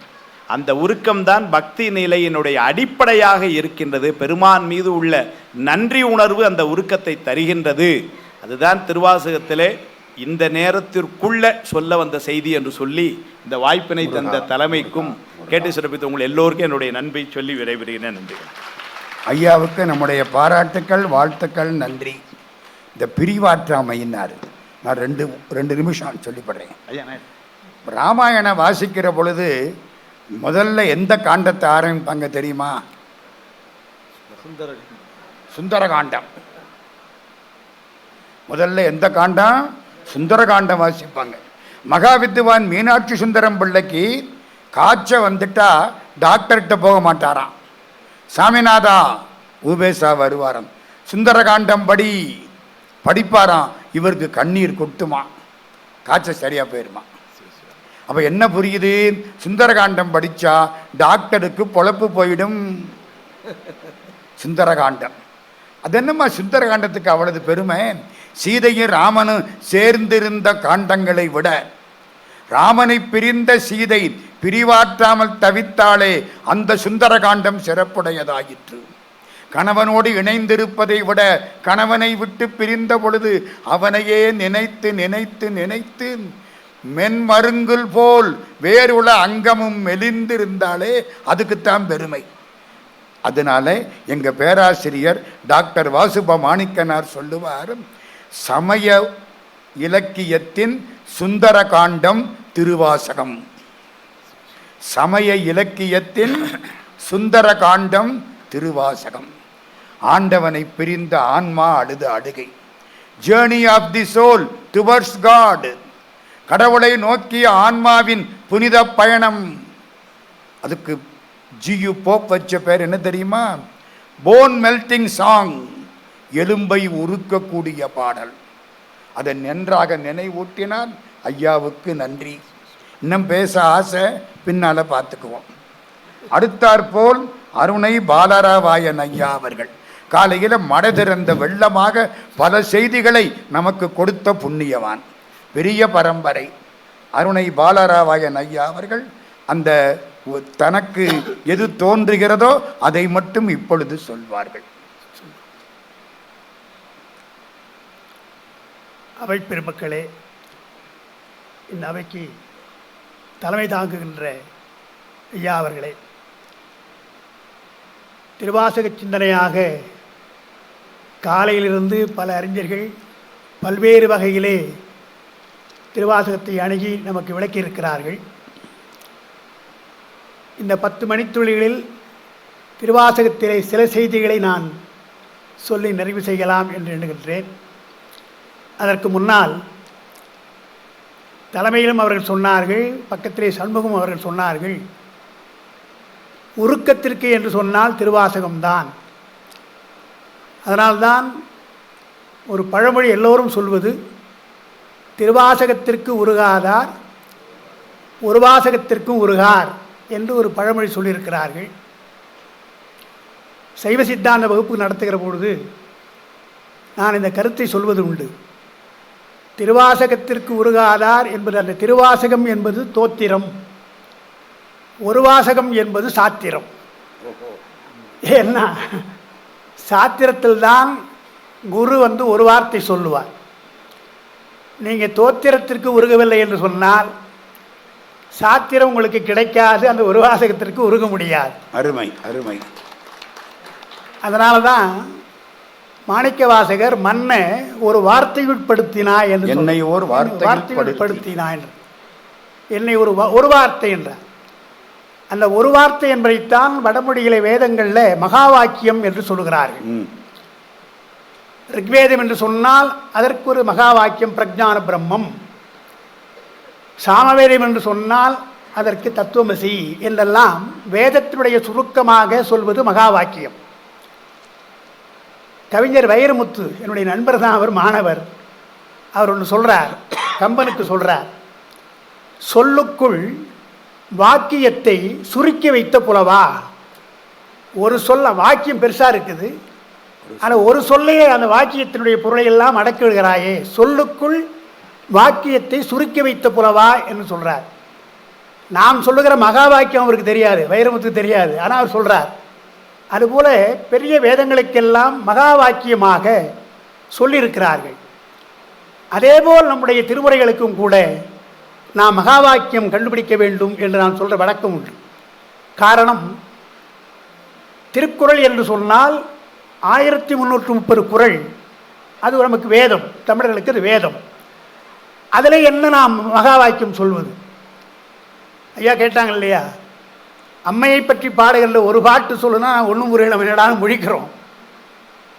அந்த உருக்கம்தான் பக்தி நிலையினுடைய அடிப்படையாக இருக்கின்றது. பெருமான் மீது உள்ள நன்றி உணர்வு அந்த உருக்கத்தை தருகின்றது. அதுதான் திருவாசகத்திலே இந்த நேரத்திற்குள்ள சொல்ல வந்த செய்தி என்று சொல்லி இந்த வாய்ப்பினை தந்த தலைமைக்கும் கேட்டு சிறப்பித்த உங்கள் எல்லோருக்கும் என்னுடைய நன்மை சொல்லி விடைபெறுகிறேன். நன்றி. ஐயாவுக்கு நம்முடைய பாராட்டுக்கள், வாழ்த்துக்கள், நன்றி. இந்த பிரிவாற்றாமையினார் நான் ரெண்டு நிமிஷம் சொல்லிப்படுறேன். ராமாயணம் வாசிக்கிற பொழுது முதல்ல எந்த காண்டத்தை ஆரம்பிப்பாங்க தெரியுமா? சுந்தரகாண்டம். முதல்ல எந்த காண்டம்? சுந்தரகாண்டம் வாசிப்பாங்க. மகாவித்வான் மீனாட்சி சுந்தரம் பிள்ளைக்கு காய்ச்ச வந்துட்டா டாக்டர்கிட்ட போக மாட்டாராம். சாமிநாதா ஊபேசா வருவாராம். சுந்தரகாண்டம் படிப்பாராம். இவருக்கு கண்ணீர் கொட்டுமா, காய்ச்சல் சரியா போயிருமா. அப்ப என்ன புரியுது? சுந்தரகாண்டம் படிச்சா டாக்டருக்கு பொழப்பு போயிடும். சுந்தரகாண்டம் அது என்னம்மா சுந்தரகாண்டத்துக்கு அவ்வளவு பெருமை? சீதையும் ராமனும் சேர்ந்திருந்த காண்டங்களை விட ராமனை பிரிந்த சீதை பிரிவாற்றாமல் தவித்தாலே அந்த சுந்தரகாண்டம் சிறப்புடையதாயிற்று. கணவனோடு இணைந்திருப்பதை விட கணவனை விட்டு பிரிந்த பொழுது அவனையே நினைத்து நினைத்து நினைத்து மென்மருங்குல் போல் வேறுள்ள அங்கமும் மெலிந்திருந்தாலே அதுக்குத்தான் பெருமை. அதனால எங்க பேராசிரியர் டாக்டர் வாசுப மாணிக்கனார் சொல்லுவார், சமய இலக்கியத்தின் சுந்தர காண்டம் திருவாசகம். சமய இலக்கியத்தின் சுந்தர காண்டம் திருவாசகம். ஆண்டவனை பிரிந்த ஆன்மா அழுது அழுகை. Journey of the soul towards God. கடவுளை நோக்கிய ஆன்மாவின் புனித பயணம். அதுக்கு ஜியு போப் வச்ச பேர் என்ன தெரியுமா? Phone melting song. எலும்பை உருக்கக்கூடிய பாடல். அதை நன்றாக நினைவூட்டினால் ஐயாவுக்கு நன்றி. இன்னும் பேச ஆசை, பின்னால பார்த்துக்குவோம். அடுத்தாற்போல் அருணை பாலராவாயன் ஐயா அவர்கள் காலையில் மடை திறந்த வெள்ளமாக பல செய்திகளை நமக்கு கொடுத்த புண்ணியவான், பெரிய பரம்பரை. அருணை பாலராவாயன் ஐயா அவர்கள் அந்த தனக்கு எது தோன்றுகிறதோ அதை மட்டும் இப்பொழுது சொல்வார்கள். அவை பெருமக்களே, இந்த அவைக்கு தலைமை தாங்குகின்ற ஐயா அவர்களே, திருவாசக சிந்தனையாக காலையிலிருந்து பல அறிஞர்கள் பல்வேறு வகையிலே திருவாசகத்தை அணுகி நமக்கு விளக்கியிருக்கிறார்கள். இந்த 10 மணித்துளிகளில் திருவாசகத்திலே சில செய்திகளை நான் சொல்லி நிறைவு செய்யலாம் என்று எண்ணுகின்றேன். அதற்கு முன்னால் தலைமையிலும் அவர்கள் சொன்னார்கள், பக்கத்திலே சண்முகம் அவர்கள் சொன்னார்கள், உருக்கத்திற்கு என்று சொன்னால் திருவாசகம்தான். அதனால்தான் ஒரு பழமொழி எல்லோரும் சொல்வது, திருவாசகத்திற்கு உருகாதார் ஒரு வாசகத்திற்கும் உருகார் என்று ஒரு பழமொழி சொல்லியிருக்கிறார்கள். சைவ சித்தாந்த வகுப்பு நடத்துகிற பொழுது நான் இந்த கருத்தை சொல்வது உண்டு. திருவாசகத்திற்கு உருகாதார் என்பது, அந்த திருவாசகம் என்பது தோத்திரம், ஒரு வாசகம் என்பது சாத்திரம். ஏன்னா சாத்திரத்தில்தான் குரு ஒரு வார்த்தை சொல்லுவார். நீங்கள் தோத்திரத்திற்கு உருகவில்லை என்று சொன்னால் சாத்திரம் உங்களுக்கு கிடைக்காது, அந்த ஒரு வாசகத்திற்கு உருக முடியாது. அருமை அருமை. அதனால தான் மாணிக்கவாசகர் மன்ன ஒரு வார்த்தையுட்படுத்தினாய் என்று என்னை ஓர் வார்த்தையுட்படுத்தினாய் என்று, என்னை ஒரு வார்த்தை என்றார். அந்த ஒரு வார்த்தை என்பதைத்தான் வடமொழிகளை வேதங்களில் மகா வாக்கியம் என்று சொல்கிறார்கள். ரிக்வேதம் என்று சொன்னால் அதற்கு ஒரு மகா வாக்கியம் பிரஜான பிரம்மம். சாமவேதம் என்று சொன்னால் அதற்கு தத்துவமசி என்றெல்லாம் வேதத்தினுடைய சுருக்கமாக சொல்வது மகா வாக்கியம். கவிஞர் வைரமுத்து என்னுடைய நண்பர் தான், அவர் மாணவர். அவர் ஒன்று சொல்கிறார், கம்பனுக்கு சொல்கிறார், சொல்லுக்குள் வாக்கியத்தை சுருக்கி வைத்த புலவா. ஒரு சொல்ல வாக்கியம் பெருசாக இருக்குது, ஆனால் ஒரு சொல்லையே அந்த வாக்கியத்தினுடைய பொருளை எல்லாம் அடக்கிடுகிறாயே, சொல்லுக்குள் வாக்கியத்தை சுருக்கி வைத்த புலவா என்று சொல்கிறார். நாம் சொல்லுகிற மகா வாக்கியம் அவருக்கு தெரியாது, வைரமுத்துக்கு தெரியாது, ஆனால் அவர் சொல்கிறார். அதுபோல பெரிய வேதங்களுக்கெல்லாம் மகா வாக்கியமாக சொல்லியிருக்கிறார்கள். அதேபோல் நம்முடைய திருமுறைகளுக்கும் கூட நாம் மகா வாக்கியம் கண்டுபிடிக்க வேண்டும் என்று நான் சொல்கிற வழக்கம் உண்டு. காரணம், திருக்குறள் என்று சொன்னால் 1330 குறள், அது நமக்கு வேதம், தமிழர்களுக்கு அது வேதம். அதில் என்ன நாம் மகா வாக்கியம் சொல்வது? ஐயா கேட்டாங்க இல்லையா, அம்மையை பற்றி பாடுகின்ற ஒரு பாட்டு சொல்லுனா ஒன்றும் முறையில் நம்ம என்னடாலும் முழிக்கிறோம்.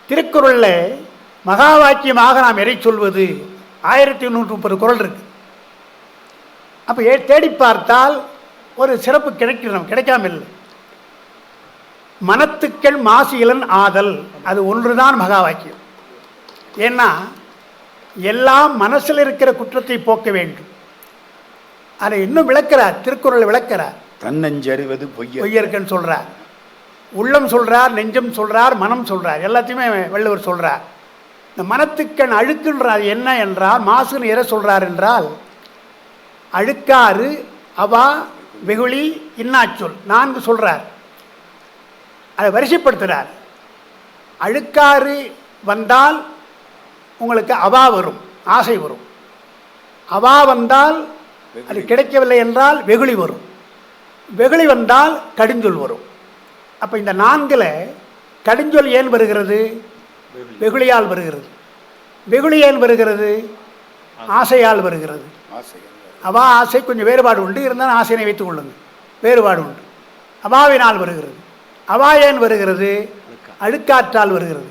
திருக்குறளில் மகா வாக்கியமாக நாம் எதை சொல்வது? 1330 குறள் இருக்குது. அப்போ தேடி பார்த்தால் ஒரு சிறப்பு கிடைக்கணும், கிடைக்காம இல்லை. மனத்துக்கள் மாசிலன் ஆதல், அது ஒன்றுதான் மகா வாக்கியம். ஏன்னா எல்லாம் மனசில் இருக்கிற குற்றத்தை போக்க வேண்டும். அதை இன்னும் விளக்கிறார், திருக்குறள் விளக்கிறார். தன்னஞ்சறிவது பொய்யற்கன்னு சொல்கிறார், உள்ளம் சொல்கிறார், நெஞ்சம் சொல்கிறார், மனம் சொல்கிறார், எல்லாத்தையுமே வள்ளுவர் சொல்கிறார். இந்த மனத்துக்கண் அழுக்குன்றார் என்ன என்றால், மாசுன்னு எதை சொல்கிறார் என்றால், அழுக்காறு, அவா, வெகுளி, இன்னாச்சொல் 4 சொல்கிறார். அதை வரிசைப்படுத்துகிறார். அழுக்காறு வந்தால் உங்களுக்கு அவா வரும், ஆசை வரும். அவா வந்தால் அது கிடைக்கவில்லை என்றால் வெகுளி வரும். வெகுளி வந்தால் கடிஞ்சொல் வரும். அப்போ இந்த 4ல் கடிஞ்சொல் ஏன் வருகிறது? வெகுளியால் வருகிறது. வெகுளி ஏன் வருகிறது? ஆசையால் வருகிறது. அவா ஆசை கொஞ்சம் வேறுபாடு உண்டு, இருந்தாலும் ஆசையினை வைத்துக் கொள்ளுங்கள், வேறுபாடு உண்டு. அவாவினால் வருகிறது. அவா ஏன் வருகிறது? அழுக்காற்றால் வருகிறது.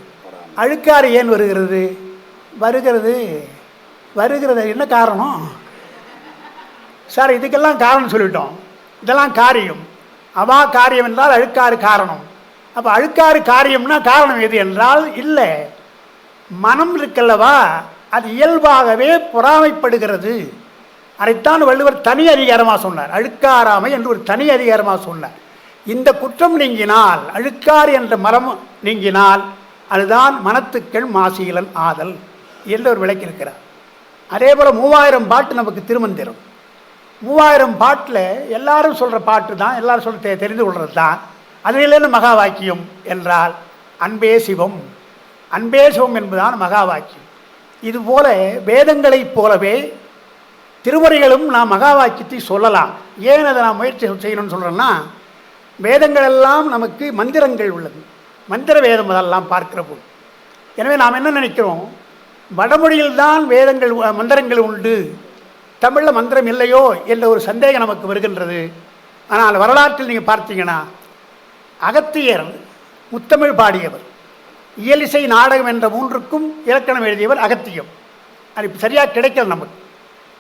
அழுக்காறு ஏன் வருகிறது? வருகிறது என்ன காரணம் சார்? இதுக்கெல்லாம் காரணம் சொல்லிட்டோம், இதெல்லாம் காரியம். அவா காரியம் என்றால் அழுக்காறு காரணம். அப்போ அழுக்காறு காரியம்னா காரணம் எது என்றால் இல்லை, மனம் இருக்கல்லவா, அது இயல்பாகவே பொறாமைப்படுகிறது. அதைத்தான் வள்ளுவர் தனி அதிகாரமாக சொன்னார். அழுக்காராமை என்று ஒரு தனி அதிகாரமாக சொன்னார். இந்த குற்றம் நீங்கினால், அழுக்காறு என்ற மரம் நீங்கினால், அதுதான் மனத்துக்கள் மாசீலன் ஆதல் என்று ஒரு விளக்கியிருக்கிறார். அதே போல் 3000 பாட்டு நமக்கு திருமந்திரம். 3000 பாட்டில் எல்லாரும் சொல்கிற பாட்டு தான், எல்லாரும் சொல்ல தெரிந்து கொள்வது தான். அதில் மகா வாக்கியம் என்றால் அன்பே சிவம், அன்பே சிவம் என்பதுதான் மகா வாக்கியம். இதுபோல வேதங்களைப் போலவே திருமுறைகளும் நாம் மகா வாக்கியத்தை சொல்லலாம். ஏன் அதை நான் முயற்சி செய்யணும்னு சொல்கிறேன்னா, வேதங்கள் எல்லாம் நமக்கு மந்திரங்கள் உள்ளது, மந்திர வேதம் அதெல்லாம் பார்க்கிற போது. எனவே நாம் என்ன நினைக்கிறோம், வடமொழியில்தான் வேதங்கள் மந்திரங்கள் உண்டு, தமிழில் மந்திரம் இல்லையோ என்ற ஒரு சந்தேகம் நமக்கு வருகின்றது. ஆனால் வரலாற்றில் நீங்கள் பார்த்தீங்கன்னா, அகத்தியர் முத்தமிழ் பாடியவர், இயலிசை நாடகம் என்ற 3க்கும் இலக்கணம் எழுதியவர் அகத்தியம். அது சரியாக கிடைக்கல நமக்கு.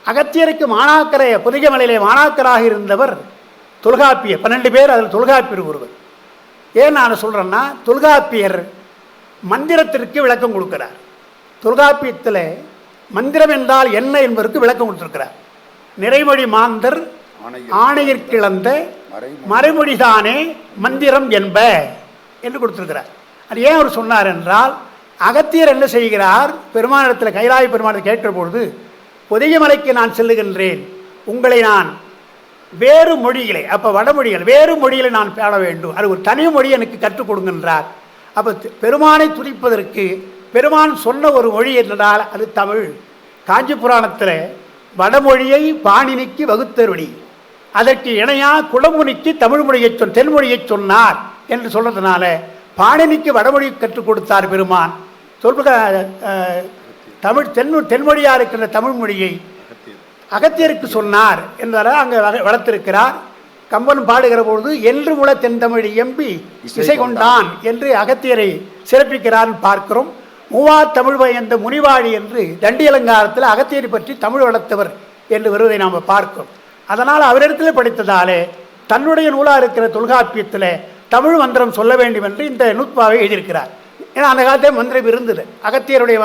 அகத்தியருக்கு மாணாக்கரை புதிய மலையிலே மாணாக்கராக இருந்தவர் தொல்காப்பியர். 12 பேர், அதில் தொல்காப்பியர் ஒருவர். ஏன் நான் சொல்கிறேன்னா, தொல்காப்பியர் மந்திரத்திற்கு விளக்கம் கொடுக்கிறார். தொல்காப்பியத்தில் மந்திரம் என்றால் என்ன என்பதற்கு விளக்கம் கொடுத்திருக்கிறார். நிறைமொழி மாந்தர் ஆணையிற்கிழந்த மறைமொழிதானே மந்திரம் என்ப என்று கொடுத்திருக்கிறார். அது ஏன் அவர் சொன்னார் என்றால், அகத்தியர் என்ன செய்கிறார், பெருமானிடத்தில் கைலாய பெருமானத்தை கேட்கிற பொழுது, பொதிகை மலைக்கு நான் செல்லுகின்றேன், உங்களை நான் வேறு மொழிகளை, அப்போ வடமொழிகள் வேறு மொழிகளை நான் பாட வேண்டும், அது ஒரு தனி மொழி எனக்கு கற்றுக் கொடுக்கின்றார். அப்போ பெருமானை துதிப்பதற்கு பெருமான் சொன்ன ஒரு மொழி என்றால் அது தமிழ். காஞ்சி புராணத்தில் வடமொழியை பாணினிக்கு வகுத்தருளி, அதற்கு இணையாக குடமுனிக்கு தமிழ் மொழியை தென்மொழியை சொன்னார் என்று சொல்றதுனால பாணினிக்கு வடமொழி கற்றுக் கொடுத்தார் பெருமான், தமிழ் தென்மொழியாக இருக்கின்ற தமிழ் மொழியை அகத்தியருக்கு சொன்னார் என்பதால் அங்கே வளர்த்திருக்கிறார். கம்பன் பாடுகிற பொழுது என்று முள தென்தமிழ் எம்பி இசை கொண்டான் என்று அகத்தியரை சிறப்பிக்கிறார் பார்க்கிறோம். மூவா தமிழ் பயந்த முனிவாழி என்று தண்டி அலங்காரத்தில் அகத்தியரை பற்றி தமிழ் வளர்த்தவர் என்று வருவதை நாம் பார்க்கிறோம். அதனால் அவரிடத்தில் படித்ததாலே தன்னுடைய நூலாக இருக்கிற தொல்காப்பியத்தில் தமிழ் மந்திரம் சொல்ல வேண்டும் என்று இந்த நூற்பாவை எழுதியிருக்கிறார். ஏன்னா அந்த காலத்தில் மந்திரம் இருந்தது, அகத்தியருடைய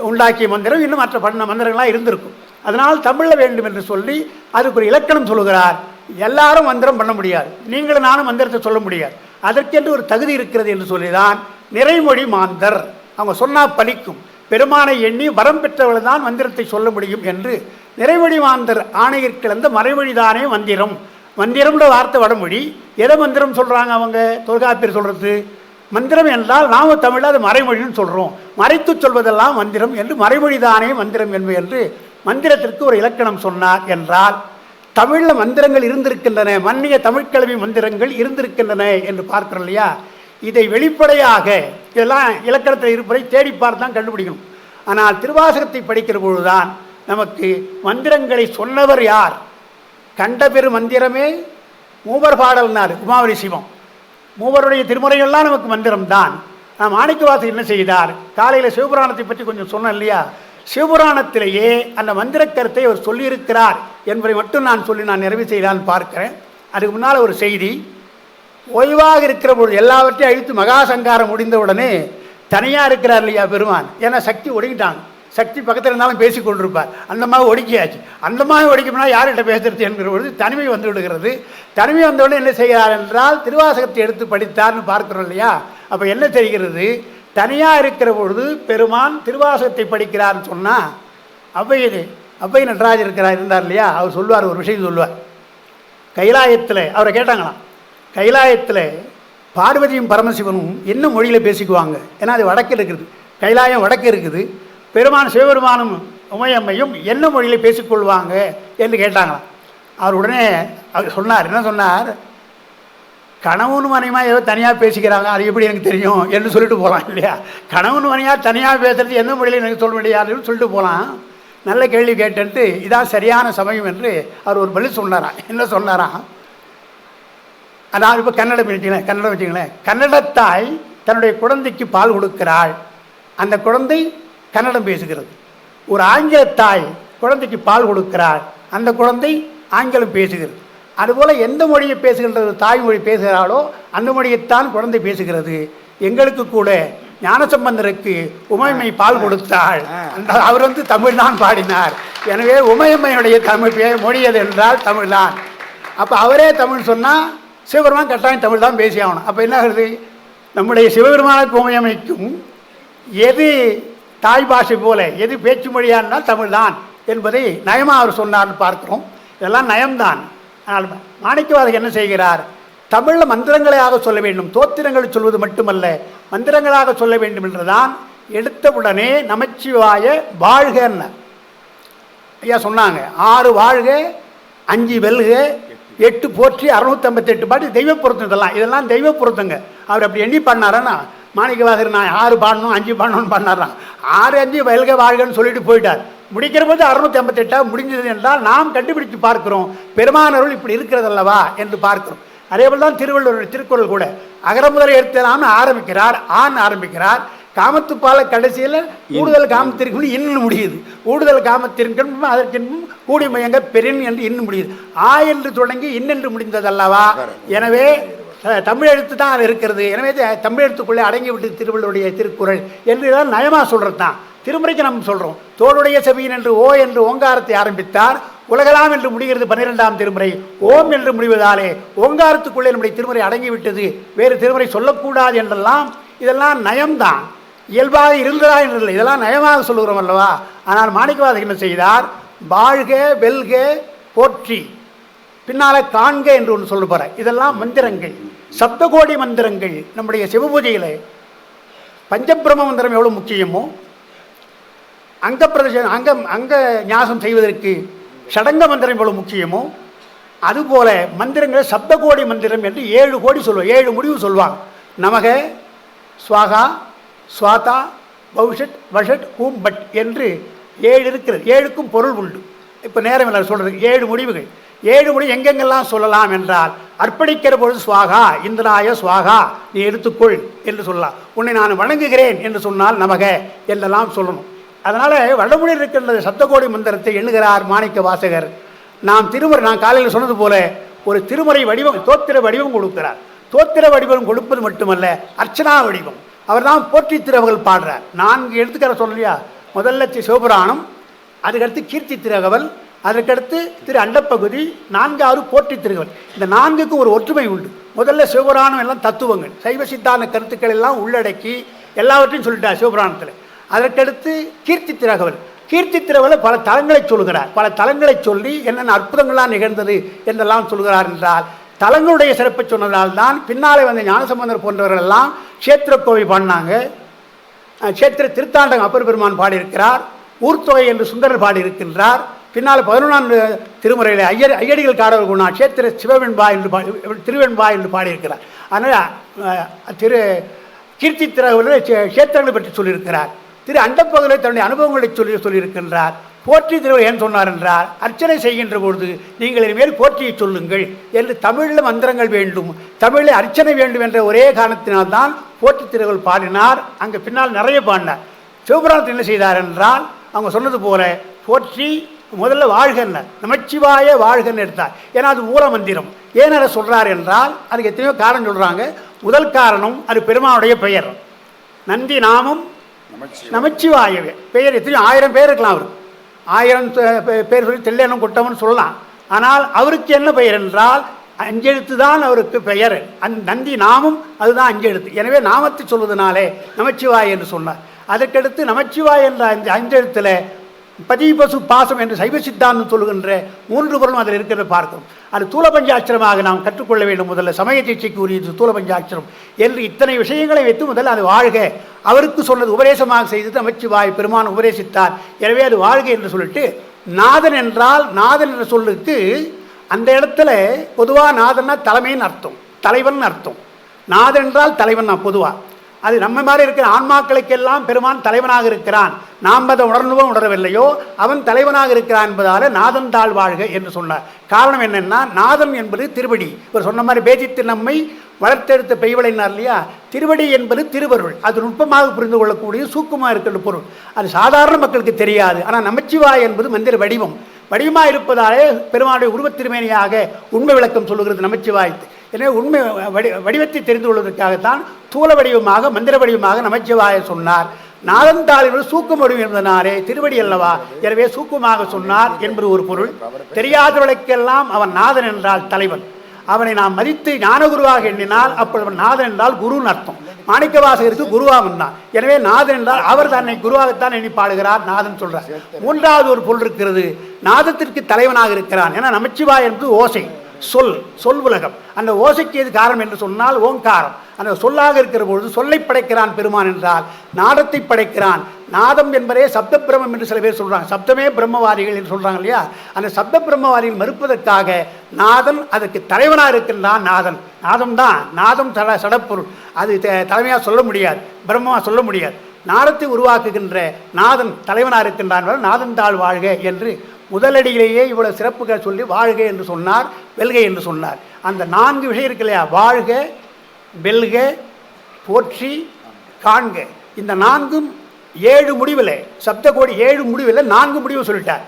உண்டாக்கிய மந்திரம், இன்னும் மற்ற பண்ண மந்திரங்கள்லாம் இருந்திருக்கும். அதனால் தமிழில் வேண்டும் என்று சொல்லி அதுக்கு ஒரு இலக்கணம் சொல்லுகிறார். எல்லாரும் மந்திரம் பண்ண முடியாது, நீங்களும் நானும் மந்திரத்தை சொல்ல முடியாது, அதற்கென்று ஒரு தகுதி இருக்கிறது என்று சொல்லிதான் நிறைமொழி மாந்தர், அவங்க சொன்னால் பலிக்கும், பெருமானை எண்ணி வரம் பெற்றவர்கள் தான் மந்திரத்தை சொல்ல முடியும் என்று நிறைமொழி மாந்தர் ஆணையிற் கிளந்த மறைமொழிதானே மந்திரம். மந்திரம்ன்ற வார்த்தை வடமொழி. எதை மந்திரம் சொல்கிறாங்க அவங்க தொல்காப்பியர் சொல்கிறது? மந்திரம் என்றால் நாம் தமிழில் அது மறைமொழின்னு சொல்கிறோம், மறைத்து சொல்வதெல்லாம் மந்திரம் என்று மறைமொழிதானே மந்திரம் என்று மந்திரத்திற்கு ஒரு இலக்கணம் சொன்னார் என்றால் தமிழில் மந்திரங்கள் இருந்திருக்கின்றன, மன்னிய தமிழ்க்கிழமை மந்திரங்கள் இருந்திருக்கின்றன என்று பார்க்கிறோம் இல்லையா? இதை வெளிப்படையாக இதெல்லாம் இலக்கணத்தில் இருப்பதை தேடி பார்த்து தான் கண்டுபிடிக்கணும். ஆனால் திருவாசகத்தை படிக்கிற பொழுதுதான் நமக்கு மந்திரங்களை சொன்னவர் யார், கண்ட பெரு மந்திரமே மூவர் பாடல்னார் உமாவதி சிவம். மூவருடைய திருமுறைகள்லாம் நமக்கு மந்திரம்தான். நாம் மாணிக்கவாசகர் என்ன செய்தார், காலையில் சிவபுராணத்தை பற்றி கொஞ்சம் சொன்னேன் இல்லையா? சிவபுராணத்திலேயே அந்த மந்திர கருத்தை அவர் சொல்லியிருக்கிறார் என்பதை மட்டும் நான் நிறைவு செய்தான்னு பார்க்கிறேன். அதுக்கு முன்னால் ஒரு செய்தி, ஓய்வாக இருக்கிற பொழுது எல்லாவற்றையும் அழித்து மகாசங்காரம் முடிந்தவுடனே தனியாக இருக்கிறார் இல்லையா பெருமான்? ஏன்னா சக்தி ஒடுங்கிட்டாங்க, சக்தி பக்கத்தில் இருந்தாலும் பேசி கொண்டிருப்பார், அந்த மாதிரி ஒடுக்கியாச்சு. அந்த மாதிரி ஒடுக்கினா யார்கிட்ட பேசுறது என்கிற பொழுது தனிமை வந்து விடுகிறது. தனிமை வந்தவுடனே என்ன செய்கிறார் என்றால் திருவாசகத்தை எடுத்து படித்தார்னு பார்க்கிறோம் இல்லையா? அப்போ என்ன தெரிகிறது, தனியாக இருக்கிற பொழுது பெருமான் திருவாசகத்தை படிக்கிறார்னு சொன்னால் அவ்வை நடராஜர் இருந்தார் இல்லையா? அவர் சொல்லுவார், ஒரு விஷயம் சொல்லுவார். கைலாயத்தில் அவரை கேட்டாங்களாம், கைலாயத்தில் பார்வதியும் பரமசிவனும் என்ன மொழியில் பேசிக்குவாங்க? ஏன்னா அது வடக்கு இருக்குது, கைலாயம் வடக்கு இருக்குது. பெருமான் சிவபெருமானும் உமையம்மையும் என்ன மொழியில் பேசிக்கொள்வாங்க என்று கேட்டாங்களாம். அவர் உடனே அவர் சொன்னார், என்ன சொன்னார், கணவன் மனைவியாக ஏதோ தனியாக பேசிக்கிறாங்க, அது எப்படி எனக்கு தெரியும் என்று சொல்லிட்டு போகலாம் இல்லையா? கணவன் மனைவியாக தனியாக பேசுறது எந்த மொழியில் எனக்கு சொல்ல முடியாதுன்னு சொல்லிட்டு போகலாம். நல்ல கேள்வி கேட்டுன்ட்டு இதான் சரியான சமயம் என்று அவர் ஒரு பதில் சொன்னாராம். என்ன சொன்னாராம், அதாவது இப்போ கன்னடம் வச்சுங்களேன், கன்னடத்தாய் தன்னுடைய குழந்தைக்கு பால் கொடுக்கிறாள், அந்த குழந்தை கன்னடம் பேசுகிறது. ஒரு ஆங்கிலத்தாய் குழந்தைக்கு பால் கொடுக்கிறாள், அந்த குழந்தை ஆங்கிலம் பேசுகிறது. அதுபோல் எந்த மொழியை பேசுகின்றது தாய்மொழி பேசுகிறாளோ அந்த மொழியைத்தான் குழந்தை பேசுகிறது. எங்களுக்கு கூட ஞானசம்பந்தருக்கு உமையம்மை பால் கொடுத்தாள், அவர் தமிழ் தான் பாடினார். எனவே உமையம்மையுடைய தமிழ் மொழி எது என்றால் தமிழ் தான். அப்போ அவரே தமிழ் சொன்னால் சிவபெருமான் கட்டாயம் தமிழ் தான் பேசி ஆகணும். அப்போ என்ன ஆகுது, நம்முடைய சிவபெருமானுக்கு உமையம்மைக்கும் எது தாய் பாஷை போல எது பேச்சு மொழியானா தமிழ் தான் என்பதை நயமாக அவர் சொன்னார்னு பார்க்கிறோம். இதெல்லாம் நயம்தான். ஆனால் மாணிக்கவாசகர் என்ன செய்கிறார், தமிழில் மந்திரங்களாக சொல்ல வேண்டும், தோத்திரங்களை சொல்வது மட்டுமல்ல மந்திரங்களாக சொல்ல வேண்டும் என்றுதான் எடுத்தவுடனே நமச்சிவாய வாழ்கன்னு ஐயா சொன்னாங்க. 6 வாழ்க, 5 வெல்க, 8 போற்றி, 658 பாட்டு தெய்வ பொருத்தம். இதெல்லாம் தெய்வ பொருத்தங்க. அவர் அப்படி எண்ணி பண்ணாரன்னா மாணிக்கவாசகர் நான் 6 பாடணும் 5 பாடணும்னு பண்ணாரான். 6 5 வெல்க வாழ்கன்னு சொல்லிட்டு போயிட்டார். முடிக்கிற போது 658 முடிஞ்சது என்றால் நாம் கண்டுபிடித்து பார்க்கிறோம், பெருமானருள் இப்படி இருக்கிறதல்லவா என்று பார்க்கிறோம். அதேபோல் தான் திருவள்ளுவர் திருக்குறள் கூட அகர முதல எழுத்தலாம்னு ஆரம்பிக்கிறார், ஆரம்பிக்கிறார். காமத்துப்பால கடைசியில் கூடுதல் காமத்திற்கு இன்னும் முடியுது, கூடுதல் காமத்திற்கும் அதற்கின்னும் கூடி மயங்க பெரின் என்று இன்னும் முடியுது. என்று தொடங்கி இன்னென்று முடிந்ததல்லவா? எனவே தமிழ் எழுத்து தான் அது இருக்கிறது. எனவே தமிழ் எழுத்துக்குள்ளே அடங்கிவிட்டு திருவள்ளுவருடைய திருக்குறள் என்று தான் நயமாக சொல்கிறது தான். திருமுறைக்கு நம்ம சொல்கிறோம், தோளுடைய செவியின் என்று ஓ என்று ஓங்காரத்தை ஆரம்பித்தார், உலகலாம் என்று முடிகிறது 12ஆம் திருமுறை. ஓம் என்று முடிவதாலே ஓங்காரத்துக்குள்ளே நம்முடைய திருமுறை அடங்கிவிட்டது, வேறு திருமுறை சொல்லக்கூடாது என்றெல்லாம் இதெல்லாம் நயம்தான், இயல்பாக இருந்ததா என்றில்லை, இதெல்லாம் நயமாக சொல்லுகிறோம் அல்லவா? ஆனால் மாணிக்கவாசகர் என்ன செய்தார், வாழ்க வெல்க போற்றி பின்னால் காண்க என்று ஒன்று சொல்ல போகிறார். இதெல்லாம் மந்திரங்கள், சப்தகோடி மந்திரங்கள். நம்முடைய சிவபூஜையில் பஞ்சபிரம மந்திரம் எவ்வளோ முக்கியமோ, அங்க ஞாசம் செய்வதற்கு ஷடங்க மந்திரம் எவ்வளோ முக்கியமோ, அதுபோல மந்திரங்களை சப்தகோடி மந்திரம் என்று 7 கோடி சொல்லுவாங்க, 7 முடிவு சொல்லுவாங்க. நமக, ஸ்வாகா, ஸ்வாதா, பௌஷட் வஷட் ஹூம்பட் என்று 7 இருக்கிறது. 7க்கும் பொருள் உண்டு. இப்போ நேரம் இல்லை சொல்கிறது. 7 முடிவுகள். 7 முடிவு எங்கெங்கெல்லாம் சொல்லலாம் என்றால், அர்ப்பணிக்கிற பொழுது சுவாகா இந்திராய சுவாகா நீ எடுத்துக்கொள் என்று சொல்லலாம். உன்னை நான் வணங்குகிறேன் என்று சொன்னால் நமக என்றெல்லாம் சொல்லணும். அதனால் வடமொழியில் இருக்கின்ற சப்தகோடி மந்திரத்தை எண்ணுகிறார் மாணிக்க வாசகர். நான் காலையில் சொன்னது போல ஒரு திருமுறை வடிவம், தோத்திர வடிவம் கொடுக்கிறார். தோத்திர வடிவம் கொடுப்பது மட்டுமல்ல, அர்ச்சனா வடிவம். அவர் தான் போற்றி திருவகள் பாடுறார். 4 எடுத்துக்கிற சொல்லலையா, முதல்ல சிவபுராணம், அதுக்கடுத்து கீர்த்தி திருகவல், அதற்கடுத்து திரு அண்டப்பகுதி, 4வது போற்றி திருகவல். இந்த 4க்கும் ஒரு ஒற்றுமை உண்டு. முதல்ல சிவபுராணம் எல்லாம் தத்துவங்கள், சைவ சித்தாந்த கருத்துக்கள் எல்லாம் உள்ளடக்கி எல்லாவற்றையும் சொல்லிட்டார் சிவபுராணத்தில். அதற்கடுத்து கீர்த்தி திருகவல். கீர்த்தி திருவள்ளுவ பல தலங்களை சொல்கிறார். பல தலங்களை சொல்லி என்னென்ன அற்புதங்கள்லாம் நிகழ்ந்தது என்றெல்லாம் சொல்கிறார். என்றால் தலங்களுடைய சிறப்பை சொன்னதால் தான் பின்னாலே வந்த ஞானசம்பந்தர் போன்றவர்கள் எல்லாம் கஷேத்திர கோவை பாடினாங்க. கஷேத்திர திருத்தாண்டகம் அப்பர் பெருமான் பாடியிருக்கிறார். ஊர்த்தொகை என்று சுந்தரர் பாடியிருக்கின்றார். பின்னால் 11ஆம் திருமுறையில் ஐயடிகள் காடவர் குணா கஷேத்திர சிவவெண்பா என்று திருவெண்பா என்று பாடியிருக்கிறார். அதனால் கீர்த்தி திருவள்ளுவர் கஷேத்திரங்களை பற்றி சொல்லியிருக்கிறார். திரு அண்டப்பகுதியில் தன்னுடைய அனுபவங்களை சொல்லியிருக்கின்றார். போற்றி திருவள்ளுவர் ஏன் சொன்னார் என்றால், அர்ச்சனை செய்கின்ற பொழுது நீங்கள் இனிமேல் போற்றியை சொல்லுங்கள் என்று தமிழில் மந்திரங்கள் வேண்டும், தமிழில் அர்ச்சனை வேண்டும் என்ற ஒரே காரணத்தினால்தான் போற்றி திருவள்ளுவர் பாடினார். அங்கே பின்னால் நிறைய பாடினார். சிவபுராணத்தில் என்ன செய்தார் என்றால், அவங்க சொன்னது போல போற்றி முதல்ல வாழ்கன்னு, நமச்சிவாய வாழ்கன்னு எடுத்தார். ஏன்னா அது மூல மந்திரம். ஏன் அதை சொல்கிறார் என்றால், அதுக்கு எத்தனையோ காரணம் சொல்கிறாங்க. முதல் காரணம், அது பெருமானுடைய பெயர். நந்தி நாமம் நமச்சிவாயவே. பெயர் எத்தனையோ 1000 பேர் இருக்கலாம். அவர் 1000 பேர் சொல்லி தெல்லேனும் கொட்டவன் சொல்லலாம். ஆனால் அவருக்கு என்ன பெயர் என்றால் 5 எழுத்து தான் அவருக்கு பெயர். நந்தி நாமம் அதுதான் 5 எழுத்து. எனவே நாமத்தை சொல்வதனாலே நமச்சிவாய் என்று சொன்னார். அதற்கடுத்து நமச்சிவாய் என்ற 5 எழுத்தில் பதி பசு பாசம் என்று சைவ சித்தாந்தம் சொல்லுகின்ற 3 பொருளும் அதில் இருக்கிறத பார்க்கிறோம். அது தூல பஞ்சாட்சரமாக நாம் கற்றுக்கொள்ள வேண்டும். முதல்ல சமய தீட்சைக்கு உரியது தூல பஞ்சாட்சரம் என்று இத்தனை விஷயங்களை வைத்து முதல்ல அது வாழ்க அவருக்கு சொன்னது உபதேசமாக செய்தது நமச்சிவாய் பெருமான் உபதேசித்தார். எனவே அது வாழ்க என்று சொல்லிட்டு, நாதன் என்றால், நாதன் என்ற சொல்லுக்கு அந்த இடத்துல பொதுவாக நாதன்னா தலைமைன்னு அர்த்தம், தலைவன் அர்த்தம். நாதன் என்றால் தலைவன் தான் பொதுவாக. அது நம்ம மாதிரி இருக்கிற ஆன்மாக்களுக்கெல்லாம் பெருமான் தலைவனாக இருக்கிறான். நாம் அதை உணர்ந்தவோ உணரவில்லையோ அவன் தலைவனாக இருக்கிறான் என்பதால் நாதன் தாழ் வாழ்க என்று சொன்னார். காரணம் என்னென்னா, நாதன் என்பது திருவடி. இவர் சொன்ன மாதிரி பேதித்து நம்மை வளர்த்தெடுத்த பெய்வளைனார் இல்லையா, திருவடி என்பது திருவருள். அது நுட்பமாக புரிந்து கொள்ளக்கூடிய சூக்குமாக இருக்கிற பொருள். அது சாதாரண மக்களுக்கு தெரியாது. ஆனால் நமச்சிவாய் என்பது மந்திர வடிவம். வடிவமாக இருப்பதாலே பெருமானுடைய உருவத் திருமேனியாக உண்மை விளக்கம் சொல்லுகிறது நமச்சிவாய். எனவே உண்மை வடிவத்தை தெரிந்து கொள்வதற்காகத்தான் தூல வடிவமாக மந்திர வடிவமாக நமச்சிவாய சொன்னார். நாதந்தாள் என்பது சூக்கம் வடிவம் என்பதனாலே திருவடி அல்லவா, எனவே சூக்கமாக சொன்னார் என்பது ஒரு பொருள். தெரியாதவர்களுக்கெல்லாம் அவன் நாதன் என்றால் தலைவன். அவனை நாம் மதித்து ஞானகுருவாக எண்ணினால் அப்பொழுது அவன் நாதன் என்றால் குருன்னு அர்த்தம். மாணிக்கவாசகருக்கு குருவாக வந்தான். எனவே நாதன் என்றால் அவர் தன்னை குருவாகத்தான் எண்ணி பாடுகிறார், நாதன் சொல்றார். 3வது ஒரு பொருள் இருக்கிறது, நாதத்திற்கு தலைவனாக இருக்கிறான். ஏன்னா நமச்சிவாய் என்பது ஓசை, சொல் உலகம். அந்த ஓசைக்கு எது காரணம் என்று சொன்னால் ஓங்காரம். அந்த சொல்லாக இருக்கிற பொழுது சொல்லை படைக்கிறான் பெருமான் என்றால் நாதத்தை படைக்கிறான். நாதம் என்பதே சப்த பிரம்மம் என்று சில பேர் சொல்கிறாங்க. சப்தமே பிரம்மவாதிகள் என்று சொல்கிறாங்க இல்லையா. அந்த சப்த பிரம்மவாதிகள் மறுப்பதற்காக நாதன் அதற்கு தலைவனாக இருக்கின்றான். நாதம் தான், நாதம் சடப்பொருள். அது தலைமையாக சொல்ல முடியாது, பிரம்மமாக சொல்ல முடியாது. நாதத்தை உருவாக்குகின்ற நாதன் தலைவனாக இருக்கின்றான். நாதன் தாழ் வாழ்க என்று முதலடியிலேயே இவ்வளவு சிறப்புகள் சொல்லி வாழ்க என்று சொன்னார், வெல்க என்று சொன்னார். அந்த 4 விஷயம் இருக்கு இல்லையா, வாழ்க, வெல்க, போற்றி, காண்க. இந்த 4ம் 7 முடிவில், சப்தகோடி 7 முடிவில் 4 முடிவு சொல்லிட்டார்.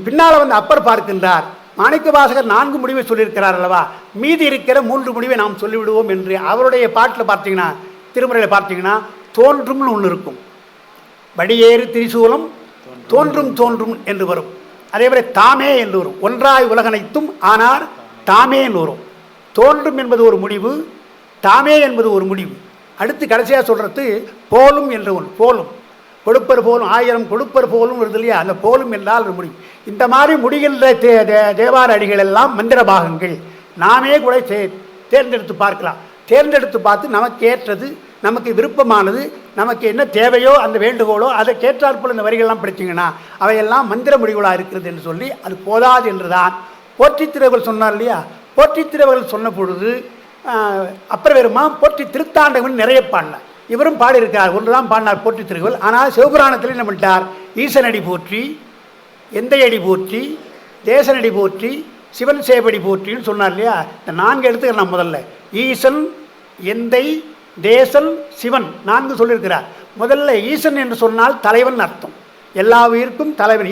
பின்னால் வந்து அப்பர் பார்க்கின்றார், மாணிக்க வாசகர் 4 முடிவை சொல்லியிருக்கிறார் அல்லவா, மீதி இருக்கிற 3 முடிவை நாம் சொல்லிவிடுவோம் என்று அவருடைய பாட்டில் பார்த்தீங்கன்னா, திருமுறையில் பார்த்தீங்கன்னா தோன்றும்னு ஒன்று இருக்கும். வடியேறு திரிசூலம் தோன்றும் என்று வரும். அதே போல தாமே என்று வரும். ஒன்றாய் உலகனைத்தும் ஆனார் தாமே என்று வரும். தோன்றும் என்பது ஒரு முடிவு, தாமே என்பது ஒரு முடிவு. அடுத்து கடைசியாக சொல்கிறது போலும் என்று ஒன்று. போலும், கொடுப்பர் போலும், 1000 கொடுப்பர் போலும் வருது இல்லையா, அந்த போலும் என்றால் ஒரு முடிவு. இந்த மாதிரி முடிகின்ற தேவார அடிகள் எல்லாம் மந்திர பாகங்கள். நாமே கூட தேர்ந்தெடுத்து பார்க்கலாம். தேர்ந்தெடுத்து பார்த்து நமக்கு ஏற்றது, நமக்கு விருப்பமானது, நமக்கு என்ன தேவையோ அந்த வேண்டுகோளோ அதை கேட்டாற்போல் இந்த வரிகள்லாம் படித்தீங்கன்னா அவையெல்லாம் மந்திர முடிவுகளாக இருக்கிறது என்று சொல்லி அது போதாது என்று தான் போற்றித்திருவர்கள் சொன்னார் இல்லையா. போற்றித்திருவர்கள் சொன்ன பொழுது அப்புறம் வருமா போற்றி திருத்தாண்டகம்னு நிறைய பாடினார். இவரும் பாடியிருக்கார். ஒன்று தான் பாடினார் போற்றி திருக்குறள். ஆனால் சிவபுராணத்தில் என்ன பண்ணிட்டார்? ஈசனடி போற்றி, எந்தையடி போற்றி, தேசனடி போற்றி, சிவன் சேவடி போற்றின்னு சொன்னார் இல்லையா? இந்த 4 எடுத்துக்கிறேன் முதல்ல. ஈசன், எந்தை, தேசன், சிவன் 4 சொல்லியிருக்கிறார். முதல்ல ஈசன் என்று சொன்னால் தலைவன் அர்த்தம். எல்லா உயிருக்கும் தலைவன்.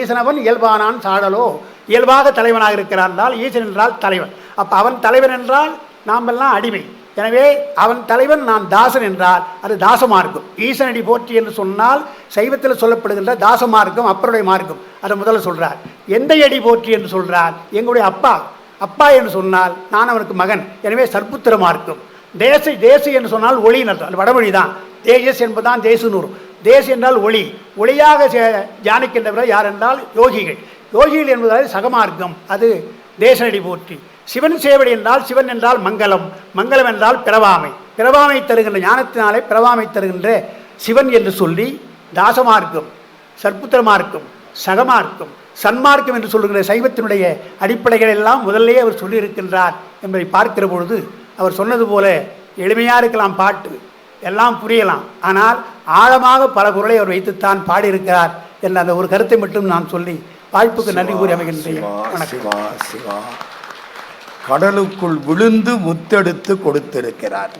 ஈசனவன் இயல்பானான் சாடலோ, இயல்பாக தலைவனாக இருக்கிறான் என்றால் ஈசன் என்றால் தலைவன். அப்போ அவன் தலைவன் என்றால் நாம் எல்லாம் அடிமை. எனவே அவன் தலைவன், நான் தாசன் என்றால் அது தாசமார்க்கம். ஈசனடி போற்றி என்று சொன்னால் சைவத்தில் சொல்லப்படுகின்ற தாசமார்க்கம், அப்பருடைய மார்க்கம். அதை முதல்ல சொல்கிறார். எந்தையடி போற்றி என்று சொல்கிறார், எங்களுடைய அப்பா. அப்பா என்று சொன்னால் நான் அவனுக்கு மகன். எனவே சற்புத்திர மார்க்கம். தேசு என்று சொன்னால் ஒளி அர்த்தம். அது வடமொழி தான். தேஜஸ் என்பதுதான் தேசுநூறு. தேசு என்றால் ஒளி. ஒளியாக தியானிக்கின்றவர் யார் என்றால் யோகிகள். யோகிகள் என்பதால் சகமார்க்கம். அது தேசனடி போற்றி. சிவன் சேவடி என்றால் சிவன் என்றால் மங்களம். மங்களம் என்றால் பிறவாமை. பிறவாமை தருகின்ற ஞானத்தினாலே பிறவாமை தருகின்ற சிவன் என்று சொல்லி தாசமார்க்கம், சற்புத்திர மார்க்கம், சகமார்க்கம், சன்மார்க்கம் என்று சொல்லுகிற சைவத்தினுடைய அடிப்படைகள் எல்லாம் முதல்லே அவர் சொல்லியிருக்கின்றார் என்பதை பார்க்கிற பொழுது அவர் சொன்னது போல எளிமையாக இருக்கலாம், பாட்டு எல்லாம் புரியலாம். ஆனால் ஆழமாக பல குரலை அவர் வைத்துத்தான் பாடியிருக்கிறார் என்ற அந்த ஒரு கருத்தை மட்டும் நான் சொல்லி வாய்ப்புக்கு நன்றி கூறி அமைகின்றேன். வணக்கம். கடலுக்குள் விழுந்து முத்தெடுத்து கொடுத்திருக்கிறார்.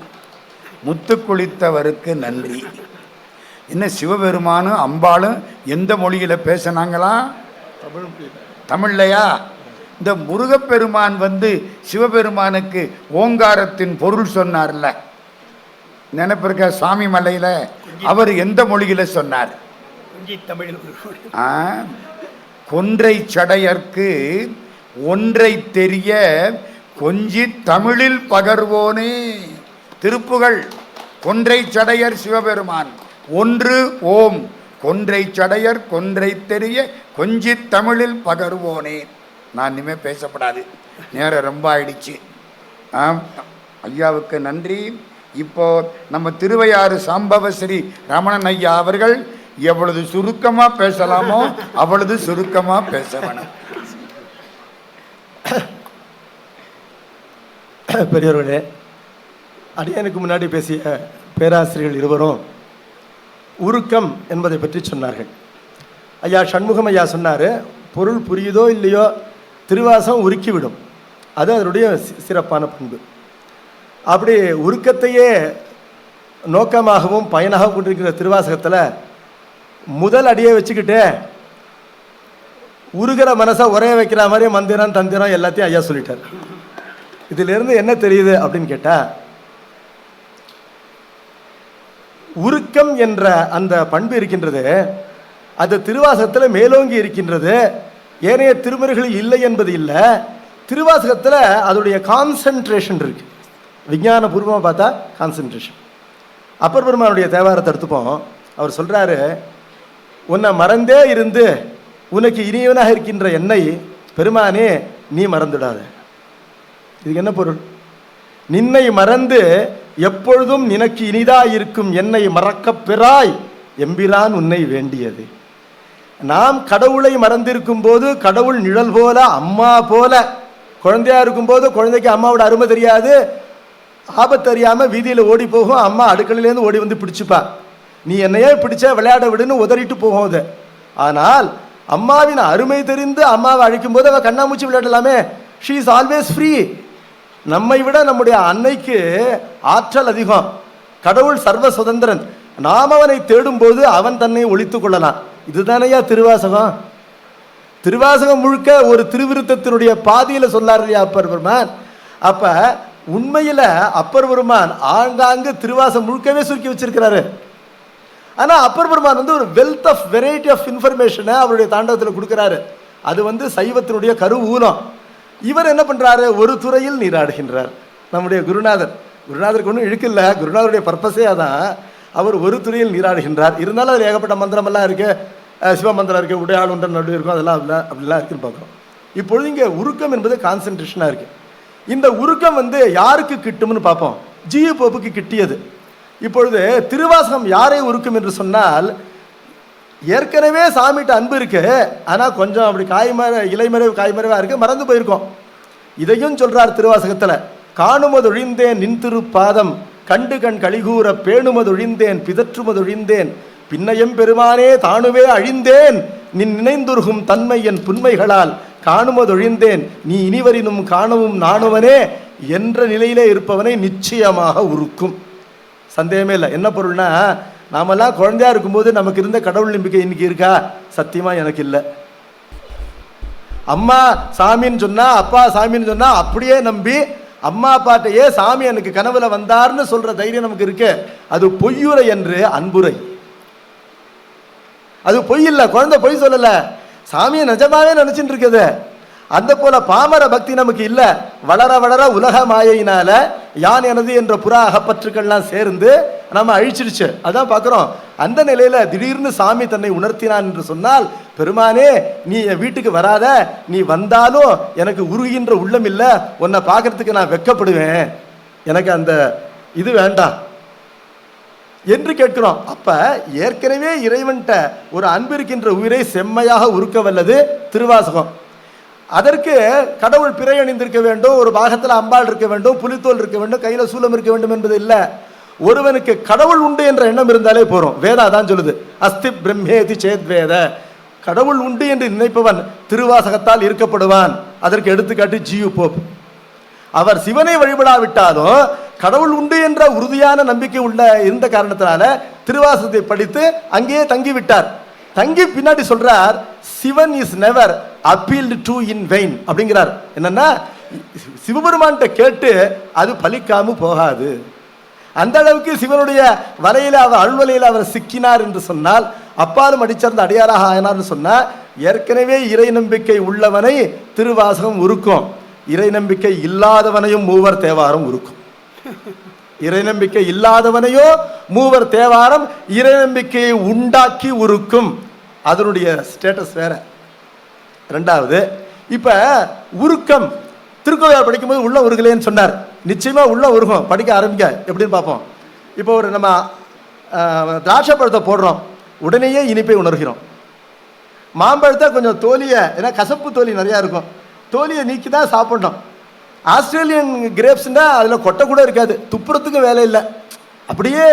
முத்து குளித்தவருக்கு நன்றி. என்ன சிவபெருமானும் அம்பாளும் எந்த மொழியில் பேசினாங்களா? தமிழ்லையா? இந்த முருகப்பெருமான் சிவபெருமானுக்கு ஓங்காரத்தின் பொருள் சொன்னார்ல, நினைப்பிருக்க சுவாமி மலையில் அவர் எந்த மொழியில் சொன்னார்? கொன்றை சடையர்க்கு ஒன்றை தெரிய கொஞ்சி தமிழில் பகர்வோனே. திருப்புகழ். கொன்றை சடையர் சிவபெருமான், ஒன்று ஓம். கொன்றை சடையர் கொன்றை தெரிய கொஞ்சி தமிழில் பகர்வோனே. நான் இனிமேல் பேசப்படாது, நேரம் ரொம்ப ஆயிடுச்சு. ஐயாவுக்கு நன்றி. இப்போ நம்ம திருவையாறு சாம்பவ ஸ்ரீ ரமணன் ஐயா அவர்கள் எவ்வளவு சுருக்கமாக பேசலாமோ அவ்வளவு சுருக்கமாக பேச வேணும். பெரியவர்களே, அடியனுக்கு முன்னாடி பேசிய பேராசிரியர்கள் இருவரும் உருக்கம் என்பதை பற்றி சொன்னார்கள். ஐயா சண்முகம் ஐயா சொன்னார், பொருள் புரியுதோ இல்லையோ திருவாசகம் உருக்கிவிடும். அது அதனுடைய சிறப்பான பண்பு. அப்படி உருக்கத்தையே நோக்கமாகவும் பயனாக கொண்டிருக்கிற திருவாசகத்தில் முதல் அடியை வச்சுக்கிட்டு உருகிற மனசை உரைய வைக்கிற மாதிரி மந்திரம் தந்திரம் எல்லாத்தையும் ஐயா சொல்லிட்டார். இதிலிருந்து என்ன தெரியுது அப்படின்னு கேட்டால், உருக்கம் என்ற அந்த பண்பு இருக்கின்றது, அது திருவாசகத்தில் மேலோங்கி இருக்கின்றது. ஏனைய திருமுறைகளில் இல்லை என்பது இல்லை. திருவாசகத்தில் அதோடைய கான்சன்ட்ரேஷன் இருக்கு. விஞ்ஞானபூர்வமாக பார்த்தா கான்சன்ட்ரேஷன். அப்பர் பெருமானுடைய தேவாரத்தை எடுத்துப்போம். அவர் சொல்கிறாரு, உன்னை மறந்தே இருந்து உனக்கு இனியவனாக இருக்கின்ற என்னை பெருமானே நீ மறந்துடாத. இதுக்கு என்ன பொருள்? நின்னை மறந்து எப்பொழுதும் நினக்கு இனிதாயிருக்கும் என்னை மறக்கப் பெறாய் எம்பிரான் உன்னை வேண்டியது. நாம் கடவுளை மறந்திருக்கும் போது கடவுள் நிழல் போல, அம்மா போல, குழந்தையா இருக்கும்போது குழந்தைக்கு அம்மாவோட அருமை தெரியாது, ஆபத்து அறியாமல் வீதியில் ஓடி போகும். அம்மா அடுக்கலையிலேருந்து ஓடி வந்து பிடிச்சிப்பா. நீ என்னையே பிடிச்ச விளையாட விடுன்னு உதறிட்டு போகும் அது. ஆனால் அம்மாவின் அருமை தெரிந்து அம்மாவை அழைக்கும் போது அவள் கண்ணாமூச்சி விளையாடலாமே. She is always free. நம்மை விட நம்முடைய அன்னைக்கு ஆற்றல் அதிகம். கடவுள் சர்வ சுதந்திரன். நாம் அவனை தேடும்போது அவன் தன்னை ஒழித்து கொள்ளலாம். இதுதானையா திருவாசகம். திருவாசகம் முழுக்க ஒரு திருவிருத்தத்தினுடைய பாதியில் சொல்லார் இல்லையா அப்பர் பெருமான். அப்ப உண்மையில அப்பர் பெருமான் ஆங்காங்கு திருவாசகம் முழுக்கவே சுருக்கி வச்சிருக்கிறாரு. ஆனால் அப்பர் பெருமான் ஒரு வெல்த் ஆஃப் வெரைட்டி ஆஃப் இன்ஃபர்மேஷனை அவருடைய தாண்டவத்தில் கொடுக்குறாரு. அது சைவத்தினுடைய கருவூலம். இவர் என்ன பண்ணுறாரு? ஒரு துறையில் நீராடுகின்றார். நம்முடைய குருநாதருக்கு ஒன்றும் இழுக்கில்ல. குருநாதருடைய பர்பஸே அதான். அவர் ஒரு துறையில் நீராடுகின்றார். இருந்தாலும் அதில் ஏகப்பட்ட மந்திரமெல்லாம் இருக்குது. சிவமந்திரம் இருக்குது, உடையாள் ஒன்றன் நடு இருக்கும், அதெல்லாம் அப்படிலாம் இருக்குன்னு பார்க்குறோம். இப்பொழுது இங்கே உருக்கம் என்பது கான்சன்ட்ரேஷனாக இருக்குது. இந்த உருக்கம் யாருக்கு கிட்டும்னு பார்ப்போம். ஜியு போப்புக்கு கிட்டியது. இப்பொழுது திருவாசகம் யாரை உருக்கும் என்று சொன்னால், ஏற்கனவே சாமிகிட்ட அன்பு இருக்கு, ஆனால் கொஞ்சம் அப்படி இலைமறைவு காய்மறைவாக இருக்கு, மறந்து போயிருக்கோம். இதையும் சொல்றார் திருவாசகத்தில், காணுமது ஒழிந்தே நின் திருப்பாதம் கண்டு கண் கலிகூற பேணுமதொழிந்தேன் பிதற்றுமதொழிந்தேன் பின்னையம் பெருமானே தானுவே அழிந்தேன் நின் நினைந்துருகும் தன்மை என் புன்மைகளால் காணுமதொழிந்தேன் நீ இனிவரினும் காணவும் நாணுவனே என்ற நிலையிலே இருப்பவனை நிச்சயமாக உருக்கும். சந்தேகமே இல்லை. என்ன பொருள்னா, நாமெல்லாம் குழந்தையா இருக்கும்போது நமக்கு இருந்த கடவுள் நம்பிக்கை இன்னைக்கு இருக்கா? சத்தியமா எனக்கு இல்லை. அம்மா சாமின்னு சொன்னா, அப்பா சாமின்னு சொன்னா அப்படியே நம்பி அம்மா அப்பாட்டையே சாமி எனக்கு கனவுல வந்தார்னு சொல்ற தைரியம் நமக்கு இருக்கு. அது பொய்யுரை என்று அன்புரை. அது பொய் இல்லை, குழந்தை பொய் சொல்லல, சாமியை நிஜமாவே நினைச்சுட்டு இருக்குது. அந்த போல பாமர பக்தி நமக்கு இல்ல. வளர வளர உலக மாயினால யான் எனது என்ற புறா அகப்பற்றுக்கள்லாம் சேர்ந்து நம்ம அழிச்சிருச்சு. அதான் பார்க்குறோம். அந்த நிலையில திடீர்னு சாமி தன்னை உணர்த்தினான் என்று சொன்னால், பெருமானே நீ என் வீட்டுக்கு வராத, நீ வந்தாலும் எனக்கு உருகின்ற உள்ளம் இல்லை, உன்னை பார்க்கறதுக்கு நான் வெட்கப்படுவேன், எனக்கு அந்த இது வேண்டாம் என்று கேட்கிறோம். அப்ப ஏற்கனவே இறைவன்கிட்ட ஒரு அன்பு இருக்கின்ற உயிரை செம்மையாக உருக்க வல்லது திருவாசகம். அதற்கு கடவுள் பிறை அணிந்திருக்க வேண்டும், ஒரு பாகத்தில் அம்பாள் இருக்க வேண்டும், புலித்தோல் இருக்க வேண்டும், கையில சூலம் இருக்க வேண்டும் என்பது இல்லை. ஒருவனுக்கு கடவுள் உண்டு என்ற எண்ணம் இருந்தாலே போறோம். வேதா தான் சொல்லுது, அஸ்தி பிரம்மேதி சேத் வேத. கடவுள் உண்டு என்று நினைப்பவன் திருவாசகத்தால் இருக்கப்படுவான். அதற்கு எடுத்துக்காட்டு ஜியு போப். அவர் சிவனை வழிபடாவிட்டாலும் கடவுள் உண்டு என்ற உறுதியான நம்பிக்கை உள்ள இருந்த காரணத்தினால திருவாசகத்தை படித்து அங்கேயே தங்கிவிட்டார். தங்கி பின்னாடி சொல்றார், Sivan is never appealed to in vein அப்படிங்கிறார். என்னன்னா, சிவபெருமான்கிட்ட கேட்டு அது பலிக்காம போகாது. அந்த அளவுக்கு சிவனுடைய வலையில அவர் அழுவலையில் அவர் சிக்கினார் என்று சொன்னால், அப்பாலும் அடிச்சிருந்த அடியாராக ஆயினார்னு சொன்னா, ஏற்கனவே இறை நம்பிக்கை உள்ளவனை திருவாசகம் உருக்கும், இறை நம்பிக்கை இல்லாதவனையும் மூவர் தேவாரம் உருக்கும். இறை நம்பிக்கை இல்லாதவனையோ மூவர் தேவாரம் இறை நம்பிக்கையை உண்டாக்கி உருக்கும். அதனுடைய ஸ்டேட்டஸ் வேற. ரெண்டாவது, இப்ப உருக்கம் திருக்கோவிலார் படிக்கும்போது உள்ள உருகலேன்னு சொன்னார். நிச்சயமா உள்ள உருகும். படிக்க ஆரம்பிக்க எப்படின்னு பார்ப்போம். இப்போ ஒரு நம்ம திராட்சை பழத்தை போடுறோம், உடனேயே இனிப்பை உணர்கிறோம். மாம்பழத்தை கொஞ்சம் தோலியை, ஏன்னா கசப்பு தோலி நிறையா இருக்கும், தோலியை நீக்கி தான் சாப்பிடணும். ஆஸ்திரேலியன் கிரேப்ஸ்னா அதில் கொட்டை கூட இருக்காது, துப்புறத்துக்கும் வேலை இல்லை, அப்படியே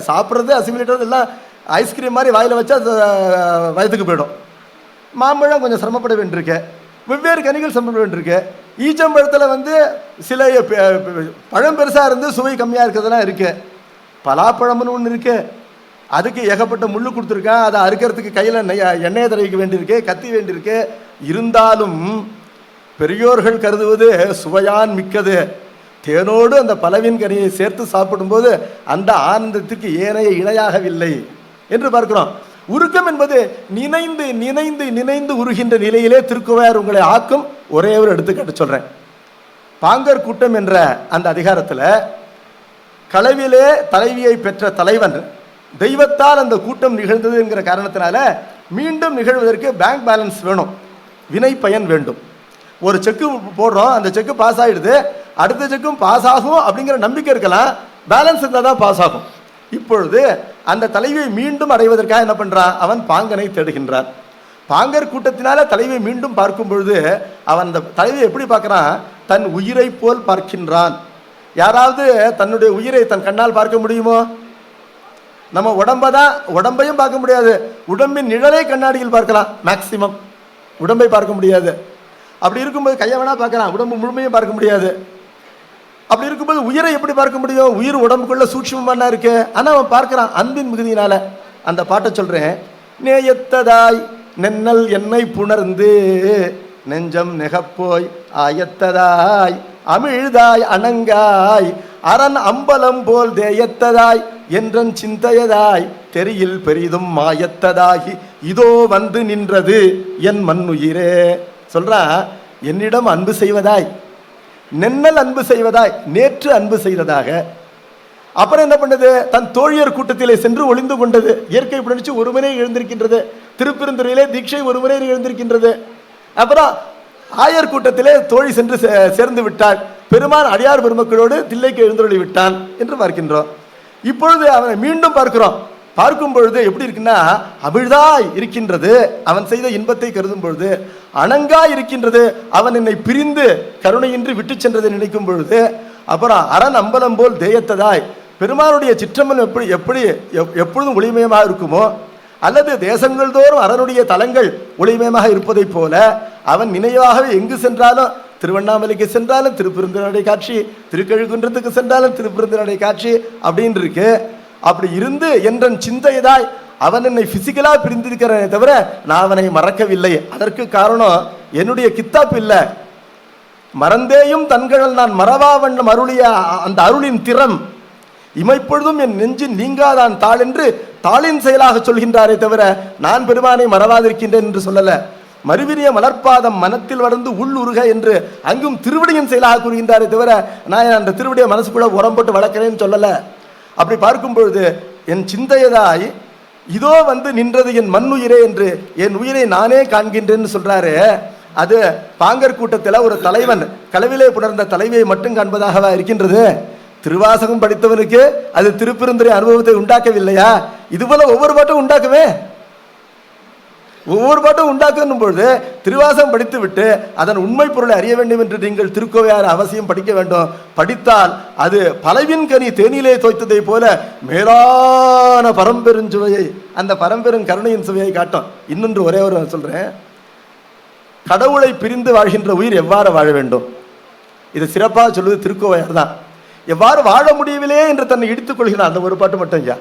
சாப்பிட்றது அசிமிலேட்டர் எல்லாம் ஐஸ்கிரீம் மாதிரி வாயில் வச்சா வயதுக்கு போயிடும். மாம்பழம் கொஞ்சம் சிரமப்பட வேண்டியிருக்கு, வெவ்வேறு கனிகள் சிரமப்பட வேண்டியிருக்கு. ஈச்சம்பழத்தில் சில பழம் பெருசாக இருந்து சுவை கம்மியாக இருக்கிறதுலாம் இருக்குது. பலாப்பழம்னு ஒன்று இருக்குது, அதுக்கு ஏகப்பட்ட முள்ளு கொடுத்துருக்கேன், அதை அறுக்கிறதுக்கு கையில் எண்ணெயை தடவிக்க வேண்டியிருக்கு, கத்தி வேண்டியிருக்கு. இருந்தாலும் பெரியோர்கள் கருதுவது சுவையான் மிக்கது, தேனோடு அந்த பலவின் கனியை சேர்த்து சாப்பிடும்போது அந்த ஆனந்தத்திற்கு ஏனைய இணையாகவில்லை என்று பார்க்கிறோம். உருக்கம் என்பது நினைந்து நினைந்து நினைந்து உருகின்ற நிலையிலே திருக்குவையார் உங்களை ஆக்கும். ஒரே ஒரு எடுத்துக்காட்டு சொல்றேன். பாங்கர் கூட்டம் என்ற அந்த அதிகாரத்தில் களவிலே தலைவியை பெற்ற தலைவன் தெய்வத்தால் அந்த கூட்டம் நிகழ்ந்தது என்கிற காரணத்தினால மீண்டும் நிகழ்வதற்கு பேங்க் பேலன்ஸ் வேணும், வினை பயன் வேண்டும். ஒரு செக்கு போடுறோம், அந்த செக்கு பாஸ் ஆகிடுது, அடுத்த செக்கும் பாஸ் ஆகும் அப்படிங்கிற நம்பிக்கை இருக்கலாம், பேலன்ஸ் இருந்தால் தான் பாஸ் ஆகும். இப்பொழுது அந்த தலைவியை மீண்டும் அடைவதற்காக என்ன பண்ணுறான், அவன் பாங்கனை தேடுகின்றான். பாங்கர் கூட்டத்தினால தலைவியை மீண்டும் பார்க்கும் பொழுது அவன் அந்த தலைவியை எப்படி பார்க்குறான், தன் உயிரை போல் பார்க்கின்றான். யாராவது தன்னுடைய உயிரை தன் கண்ணால் பார்க்க முடியுமோ? நம்ம உடம்பையும் பார்க்க முடியாது, உடம்பின் நிழலை கண்ணாடியில் பார்க்கலாம், மேக்சிமம் உடம்பை பார்க்க முடியாது. அப்படி இருக்கும்போது கையை வேணா பார்க்கலாம், உடம்பு முழுமையும் பார்க்க முடியாது. அப்படி இருக்கும்போது உயிரை எப்படி பார்க்க முடியும்? உயிர் உடம்புக்குள்ள சூட்சமா இருக்கு, ஆனா அவன் பார்க்கிறான் அன்பின் மிகுதியினால. அந்த பாட்டை சொல்றேன். நேயத்ததாய் நென்னல் என்னை புணர்ந்து நெஞ்சம் நெகப்போய் ஆயத்ததாய் அமிழ்தாய் அணங்காய் அரண் அம்பலம் போல் தேயத்ததாய் என்றன் சிந்தையதாய் தெரியில் பெரிதும் மாயத்ததாகி இதோ வந்து நின்றது என் மண்ணுயிரே. சொல்றா, என்னிடம் அன்பு செய்வதாய், நென்னல் அன்பு செய்வதாய், நேற்று அன்பு செய்ததாக. அப்புறம் என்ன பண்ணது, தன் தோழியர் கூட்டத்திலே சென்று ஒளிந்து கொண்டது. இயற்கை புணர்ச்சி ஒருமுறை எழுந்திருக்கின்றது, திருப்பெருந்துறையிலே தீட்சை ஒருமுறை எழுந்திருக்கின்றது. அப்புறம் ஆயர் கூட்டத்திலே தோழி சென்று சேர்ந்து விட்டாள். பெருமான் அடியார் பெருமக்களோடு தில்லைக்கு எழுந்தருளி விட்டான் என்று பார்க்கின்றோம். இப்பொழுது அவனை மீண்டும் பார்க்கிறோம். பார்க்கும் பொழுது எப்படி இருக்குன்னா, அமிழ்தாய் இருக்கின்றது அவன் செய்த இன்பத்தை கருதும் பொழுது, அணங்காய் இருக்கின்றது அவன் என்னை பிரிந்து கருணையின்றி விட்டு சென்றதை நினைக்கும் பொழுது, அப்புறம் அரண் அம்பலம் போல் தேயத்ததாய் பெருமானுடைய சிற்றம்பலம் எப்பொழுதும் ஒளிமயமாக இருக்குமோ, அல்லது தேசங்கள் தோறும் அரனுடைய தலங்கள் ஒளிமயமாக இருப்பதைப் போல அவன் நினைவாகவே எங்கு சென்றாலும், திருவண்ணாமலைக்கு சென்றாலும் திருப்பெருந்துறை காட்சி, திருக்கழுக்குன்றத்துக்கு சென்றாலும் திருப்பெருந்துறை காட்சி அப்படின்னு இருக்கு. அப்படி இருந்து என்றன் சிந்தையதாய் அவன் என்னை பிசிக்கலா பிரிந்திருக்கிறனே தவிர நான் அவனை மறக்கவில்லை. அதற்கு காரணம் என்னுடைய கித்தாப்பு இல்லை, மறந்தேயும் தன்கழல் நான் மறவா வண்ணம் அருளிய அந்த அருளின் திறம் இமைப்பொழுதும் என் நெஞ்சின் நீங்காதான் தாள் என்று தாளின் செயலாக சொல்கின்றாரே தவிர நான் பெருமானை மறவாதிருக்கின்றேன் என்று சொல்லல. மறுவிரிய மலர்பாதம் மனத்தில் வளர்ந்து உள்ளுருக என்று அங்கும் திருவடியின் செயலாக கூறுகின்றாரே தவிர நான் அந்த திருவடியை மனசுக்குள்ள உரம் போட்டு வளர்க்கிறேன்னு சொல்லல. அப்படி பார்க்கும் பொழுது என் சிந்தையதாய் இதோ நின்றது என் மண்ணுயிரே என்று என் உயிரை நானே காண்கின்றேன்னு சொல்றாரு. அது பாங்கர் கூட்டத்தில் ஒரு தலைவன் களவிலே புணர்ந்த தலைவியை மட்டும் காண்பதாகவா இருக்கின்றது? திருவாசகம் படித்தவனுக்கு அது திருப்பெருந்துறை அனுபவத்தை உண்டாக்கவில்லையா? இதுபோல ஒவ்வொரு பாட்டும் உண்டாக்குவே. ஒவ்வொரு பாட்டும் உண்டாக்கும் பொழுது திருவாசகம் படித்து விட்டு அதன் உண்மை பொருளை அறிய வேண்டும் என்று நீங்கள் திருக்கோவையார் அவசியம் படிக்க வேண்டும். படித்தால் அது பலவின் கனி தேனிலே தோய்த்ததை போல மேலான பரம்பெருஞ்சுவையை, அந்த பரம்பெரும் கருணையின் சுவையை காட்டும். இன்னொன்று ஒரே ஒரு சொல்றேன், கடவுளை பிரிந்து வாழ்கின்ற உயிர் எவ்வாறு வாழ வேண்டும், இதை சிறப்பாக சொல்வது திருக்கோவையார் தான். எவ்வாறு வாழ முடியவில்லையே என்று தன்னை இடித்துக் கொள்கிறான். அந்த ஒரு பாட்டு மட்டும் ஐயா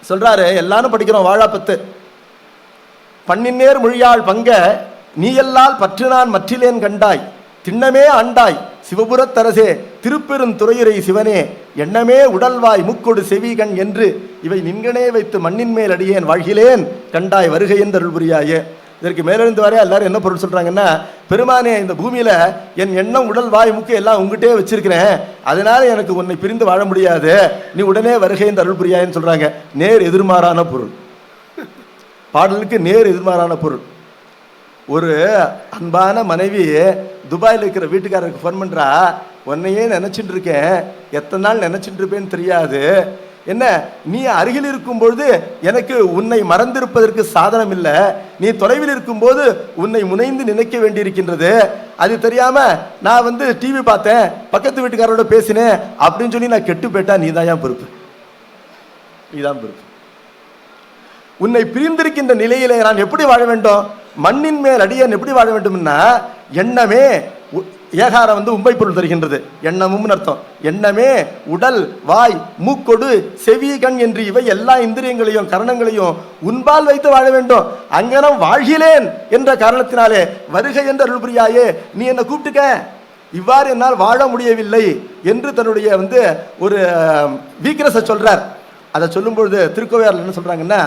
சொல்றாரு. எல்லாரும் படிக்கிறோம் வாழாப்பத்து. பண்ணின்னேர் மொழியாள் பங்க நீயல்லால் பற்று நான் மற்றிலேன் கண்டாய், திண்ணமே ஆண்டாய் சிவபுரத்தரசே திருப்பெருந்துறையுரை சிவனே, எண்ணமே உடல்வாய் முக்கொடு செவிகண் என்று இவை நின்கனே வைத்து மண்ணின் மேல் அடியேன் வாழ்கிலேன் கண்டாய் வருகை என்று அருள் புரியாயே. இதற்கு மேலிருந்து வரை எல்லாரும் என்ன பொருள் சொல்றாங்கன்னா, பெருமானே இந்த பூமியில என் எண்ணம் உடல் வாய் முக்கு எல்லாம் உங்ககிட்டே வச்சிருக்கிறேன், அதனால எனக்கு உன்னை பிரிந்து வாழ முடியாது, நீ உடனே வருகை என்று அருள் புரியாயன்னு சொல்றாங்க. நேர் எதிர்மாறான பொருள், பாடலுக்கு நேர் எதிர்மாறான பொருள். ஒரு அன்பான மனைவி துபாயில் இருக்கிற வீட்டுக்காரருக்கு ஃபோன் பண்றா, உன்னையே நினைச்சிட்டு இருக்கேன், எத்தனை நாள் நினைச்சிட்டு இருப்பேன்னு தெரியாது, என்ன நீ அருகில் இருக்கும் பொழுது எனக்கு உன்னை மறந்திருப்பதற்கு சாதனம் இல்லை, நீ தொலைவில் இருக்கும் போது உன்னை முனைந்து நினைக்க வேண்டியிருக்கின்றது, அது தெரியாம நான் டிவி பார்த்தேன், பக்கத்து வீட்டுக்காரோட பேசினேன் அப்படின்னு சொல்லி நான் கெட்டு போயிட்டா நீதான் பொறுப்பு, நீதான் பொறுப்பு. உன்னை பிரிந்திருக்கின்ற நிலையிலே நான் எப்படி வாழ வேண்டும், மண்ணின் மேல் அடியேன் எப்படி வாழ வேண்டும்னா, எண்ணமே ஏகாரம் உம்பை பொருள் தருகின்றது, எண்ணமும் அர்த்தம். எண்ணமே உடல் வாய் மூக்கொடு செவி கண் என்று இவை எல்லா இந்திரியங்களையும் கரணங்களையும் உன்பால் வைத்து வாழ வேண்டும். அங்கனம் வாழ்கிலேன் என்ற காரணத்தினாலே வருகை என்று அருள் புரியாயே, நீ என்னை கூப்பிட்டுக்க, இவ்வாறு என்னால் வாழ முடியவில்லை என்று தன்னுடைய ஒரு வீக்னஸை சொல்றார். அதை சொல்லும் பொழுது திருக்கோவையார் என்ன சொல்றாங்கன்னா,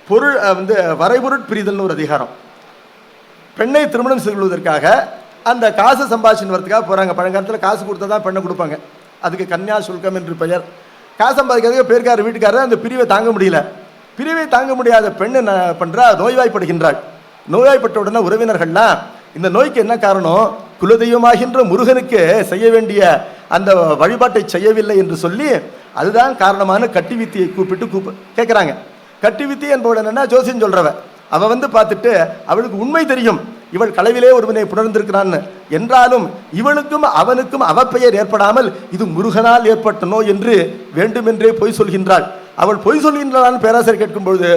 பொருள் வரைபொருட் பிரிதல்னு ஒரு அதிகாரம். பெண்ணை திருமணம் செய்து கொள்வதற்காக அந்த காசு சம்பாதிச்சுன்னு வரதுக்காக போகிறாங்க. பழங்காலத்தில் காசு கொடுத்தா தான் பெண்ணை கொடுப்பாங்க, அதுக்கு கன்யா சுல்கம் என்று பெயர். காசு சம்பாதிக்கிறதுக்கு பேருக்கார வீட்டுக்காரர் அந்த பிரிவை தாங்க முடியல. பிரிவை தாங்க முடியாத பெண் என்ன பண்ணுறா, நோய்வாய்ப்படுகின்றாள். நோய்வாய்ப்பட்ட உடனே உறவினர்கள்லாம் இந்த நோய்க்கு என்ன காரணம், குலதெய்வமாகின்ற முருகனுக்கு செய்ய வேண்டிய அந்த வழிபாட்டை செய்யவில்லை என்று சொல்லி அதுதான் காரணமான கட்டி வித்தியை கூப்பிட்டு கேட்குறாங்க. கட்டி வித்தி என்பவள் என்னன்னா ஜோசியம் சொல்றவ. அவ பார்த்துட்டு அவளுக்கு உண்மை தெரியும், இவள் களவிலே ஒருவனை புணர்ந்திருக்கிறான்னு, என்றாலும் இவளுக்கும் அவனுக்கும் அவப்பெயர் ஏற்படாமல் இது முருகனால் ஏற்பட்ட நோய் என்று வேண்டுமென்றே பொய் சொல்கின்றாள். அவள் பொய் சொல்கின்றாள் பேராசிரியர் கேட்கும் பொழுது,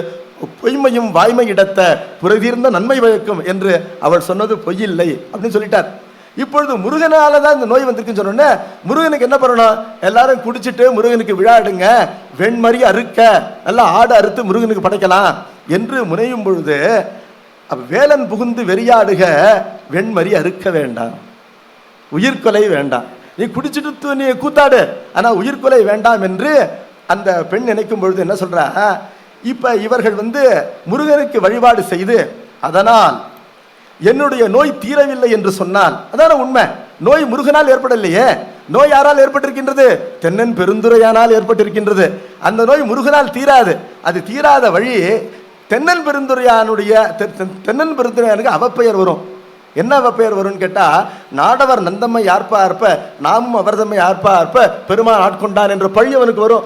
பொய்மையும் வாய்மை இடத்த புறதீர்ந்த நன்மை வழக்கும் என்று அவள் சொன்னது பொய்யில்லை அப்படின்னு சொல்லிட்டார். இப்பொழுது முருகனால தான் இந்த நோய் வந்திருக்குன்னு சொன்னோன்னே முருகனுக்கு என்ன பண்ணணும், எல்லாரும் குடிச்சிட்டு முருகனுக்கு விழா எடுங்க, வெண்மறி அறுக்க நல்லா ஆடு அறுத்து முருகனுக்கு படைக்கலாம் என்று முனையும் பொழுது வேலன் புகுந்து வெறியாடுக வெண்மறி அறுக்க வேண்டாம், உயிர்கொலை வேண்டாம், நீ குடிச்சிட்டு நீ கூத்தாடு, ஆனா உயிர்கொலை வேண்டாம் என்று அந்த பெண் நினைக்கும் பொழுது என்ன சொல்றா, இப்ப இவர்கள் முருகனுக்கு வழிபாடு செய்து அதனால் என்னுடைய நோய் தீரவில்லை என்று சொன்னால் அதான உண்மை. நோய் முருகனால் ஏற்படலையே, நோய் யாரால் ஏற்பட்டிருக்கின்றது, தென்னன் பெருந்துரையானால் ஏற்பட்டிருக்கின்றது. அந்த நோய் முருகனால் தீராது. அது தீராத வழி தென்னன் பெருந்துரையானுடைய தென்னன் பெருந்துரையானுக்கு அவப்பெயர் வரும். என்ன அவப்பெயர் வரும்னு கேட்டா, நாடவர் நந்தம்மை யார்ப்பா அற்ப நாமும் அவர்தம்மை யார்ப்பா அற்ப பெருமான் ஆட்கொண்டான் என்ற பழி அவனுக்கு வரும்.